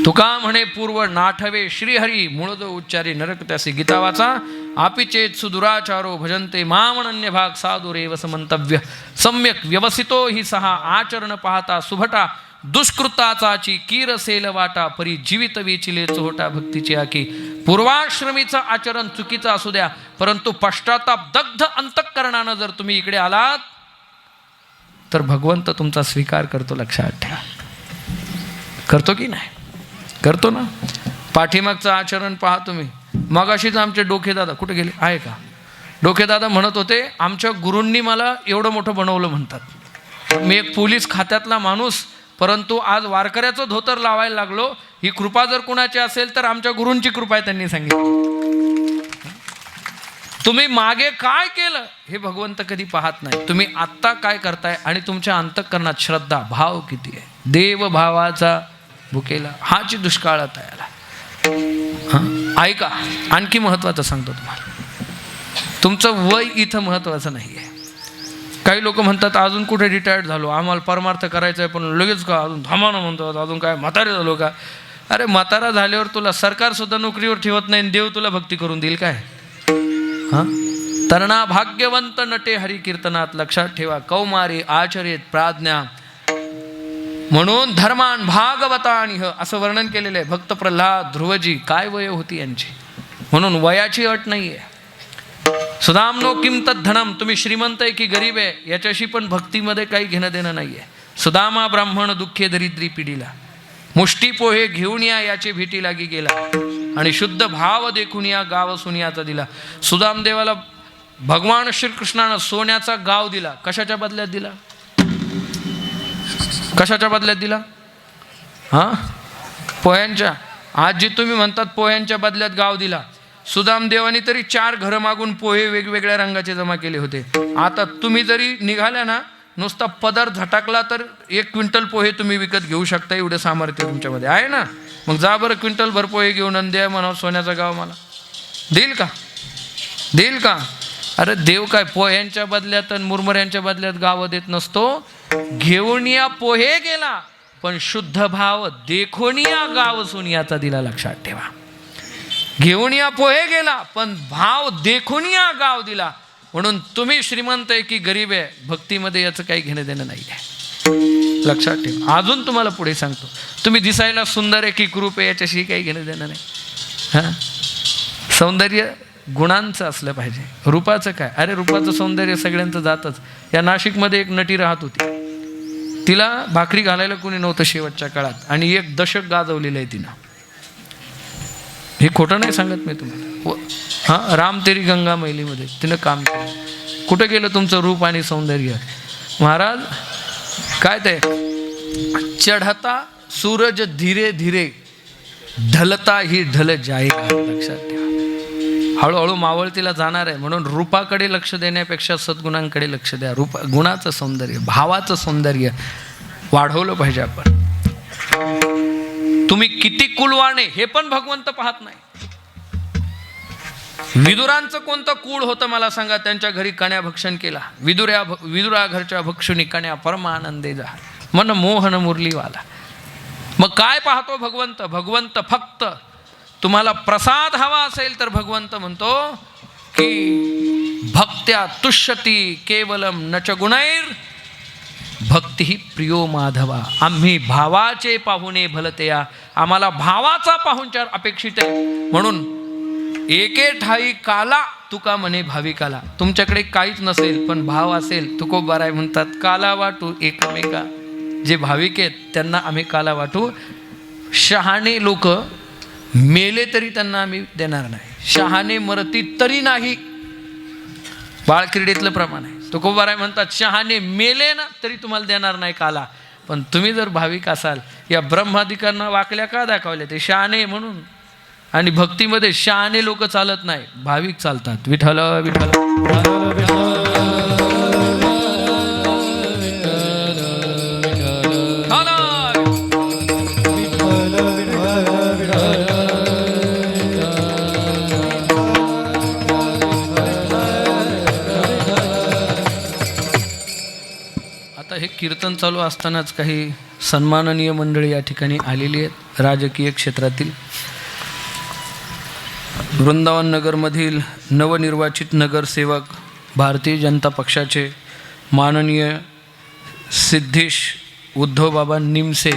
तुका म्हणे पूर्व नाठवे श्रीहरी, मूळ जो उच्चारी नरक त्यासी. गीता वाचा, आपिचेत सुदुराचारो भजन्ते मामनन्य भाग साधुरेव समंतव्य. सम्यक व्यवसितो ही सहा आचरण पाहता सुभटा. दुष्कृताचाची कीर सेल वाटा, परी जीवित वेचिले चोहटा भक्तीची आकी. पूर्वाश्रमीचं आचरण चुकीचं असू द्या, परंतु पश्चाताप दग्ध अंतःकरणानं जर तुम्ही इकडे आलात तर भगवंत तुमचा स्वीकार करतो. लक्षात ठेवा, करतो की नाही? करतो ना. पाठीमागचं आचरण पहा तुम्ही. मगाशीच आमचे डोकेदादा कुठे गेले आहे का? डोकेदादा म्हणत होते, आमच्या गुरूंनी मला एवढं मोठं बनवलं म्हणतात. मी एक पोलीस खात्यातला माणूस, परंतु आज वारकऱ्याचं धोतर लावायला लागलो. ही कृपा जर कुणाची असेल तर आमच्या गुरूंची कृपा आहे, त्यांनी सांगितलं. तुम्ही मागे काय केलं हे भगवंत कधी पाहत नाही. तुम्ही आत्ता काय करताय आणि तुमच्या अंतःकरणात श्रद्धा भाव किती आहे. देव भावाचा भुकेला हाची दुष्काळात याला. ऐका, आणखी महत्वाचं सांगतो तुम्हाला. तुमचं वय इथं महत्वाचं नाही आहे. काही लोक म्हणतात, अजून कुठे रिटायर्ड झालो, आम्हाला परमार्थ करायचा आहे, पण लगेच का अजून थांबानं म्हणतो, अजून काय म्हातारे झालो का? अरे म्हातारा झाल्यावर तुला सरकार सुद्धा नोकरीवर ठेवत नाही, देव तुला भक्ती करून देईल काय? हां, तरणा भाग्यवंत नटे हरी कीर्तनात. लक्षात ठेवा, कौमारी आचरित प्राज्ञा. म्हणून धर्मान भागवता आणि असं वर्णन केलेलं आहे. भक्त प्रल्हाद ध्रुवजी काय वय होती यांची, म्हणून वयाची अट नाही आहे. सुदामनो किम तद्धनम, तुम्ही श्रीमंत आहे की गरीब आहे याच्याशी पण भक्तीमध्ये काही घेणं देणं नाही आहे. सुदामा ब्राह्मण दुःखे दरिद्री पिढीला, मुष्टी पोहे घेऊन याचे भेटी लागी गेला, आणि शुद्ध भाव देखून या गाव सुनियाचा दिला. सुदामदेवाला भगवान श्रीकृष्णानं सोन्याचा गाव दिला. कशाच्या बदल्यात दिला? कशाच्या बदल्यात दिला? हां, पोह्यांच्या. आज जे तुम्ही म्हणतात पोह्यांच्या बदल्यात गाव दिला, सुदामदेवानी तरी 4 घरं मागून पोहे वेगवेगळ्या रंगाचे जमा केले होते. आता तुम्ही जरी निघाल्या ना, नुसता पदर झटाकला तर 1 क्विंटल पोहे तुम्ही विकत घेऊ शकता. एवढं सामर्थ्य तुमच्यामध्ये आहे ना. मग जा बरं क्विंटल भर पोहे घेऊन आणि द्या म्हणा सोन्याचा गाव. मला देईल का? देईल का? अरे देव काय पोह्यांच्या बदल्यात आणि मुरमुऱ्यांच्या बदल्यात गावं देत नसतो. घेऊन या पोहे गेला, पण शुद्ध भाव देखून या गाव सोनियाचा दिला. लक्षात ठेवा, घेऊन या पोहे गेला पण भाव देखून या गाव दिला. म्हणून तुम्ही श्रीमंत आहे की गरीब आहे, भक्तीमध्ये याचं काही घेणं देणं नाही आहे. लक्षात ठेवा. अजून तुम्हाला पुढे सांगतो, तुम्ही दिसायला सुंदर आहे की क्रूप आहे याच्याशी काही घेणं देणं नाही. हां, सौंदर्य गुणांचं असलं पाहिजे, रूपाचं काय? अरे रूपाचं सौंदर्य सगळ्यांचं जातच. या नाशिकमध्ये एक नटी राहत होती, तिला भाकरी घालायला कोणी नव्हतं शेवटच्या काळात, आणि 1 दशक गाजवलेलं आहे तिनं. हे खोटं नाही सांगत मी तुम्हाला. हां, राम तेरी गंगा मैलीमध्ये तिनं काम केलं. कुठं गेलं तुमचं रूप आणि सौंदर्य? महाराज काय ते, चढता सूरज धीरे धीरे ढलता ही ढल जाएगा. लक्षात ठेवा. हळूहळू मावळतीला जाणार आहे. म्हणून रूपाकडे लक्ष देण्यापेक्षा सद्गुणांकडे लक्ष द्या. गुणाचं सौंदर्य, भावाचं सौंदर्य वाढवलं पाहिजे आपण. तुम्ही किती कुलवाणे हे पण भगवंत पाहत नाही. विदुरांचं कोणतं कुळ होतं मला सांगा. त्यांच्या घरी कण्या भक्षण केला. विदुरा घरच्या भक्षुनी कण्या परम आनंदे जा मन मोहन मुरलीवाला. मग काय पाहतो भगवंत? भगवंत फक्त तुम्हाला प्रसाद हवा असेल तर भगवंत म्हणतो की भक्त्या तुष्यती केवलम नच गुणैर भक्ती प्रियो माधवा. आम्ही भावाचे पाहुणे भलतेया. आम्हाला भावाचा पाहुणचार अपेक्षित आहे. म्हणून एके ठाई काला तुका म्हणे भाविकाला. तुमच्याकडे काहीच नसेल पण भाव असेल तुकोबाराय म्हणतात काला वाटू एकमेका. जे भाविक आहेत त्यांना आम्ही काला वाटू. शहाणे लोक मेले तरी त्यांना आम्ही देणार नाही. शहाणे मरती तरी नाही. बाळक्रीडेतलं प्रमाण आहे. तुकोबाराय म्हणतात शहाणे मेले ना तरी तुम्हाला देणार नाही काला. पण तुम्ही जर भाविक असाल, या ब्रह्माधिकांना वाकल्या का दाखवल्या? ते शहाणे म्हणून. आणि भक्तीमध्ये शहाणे लोक चालत नाही, भाविक चालतात. विठ्ठल विठ्ठल. आता हे कीर्तन चालू असतानाच काही सन्माननीय मंडळी या ठिकाणी आलेली आहेत. राजकीय क्षेत्रातील वृंदावन नगरमधील नवनिर्वाचित नगरसेवक भारतीय जनता पक्षाचे माननीय सिद्धेश उद्धवबाबा निमसे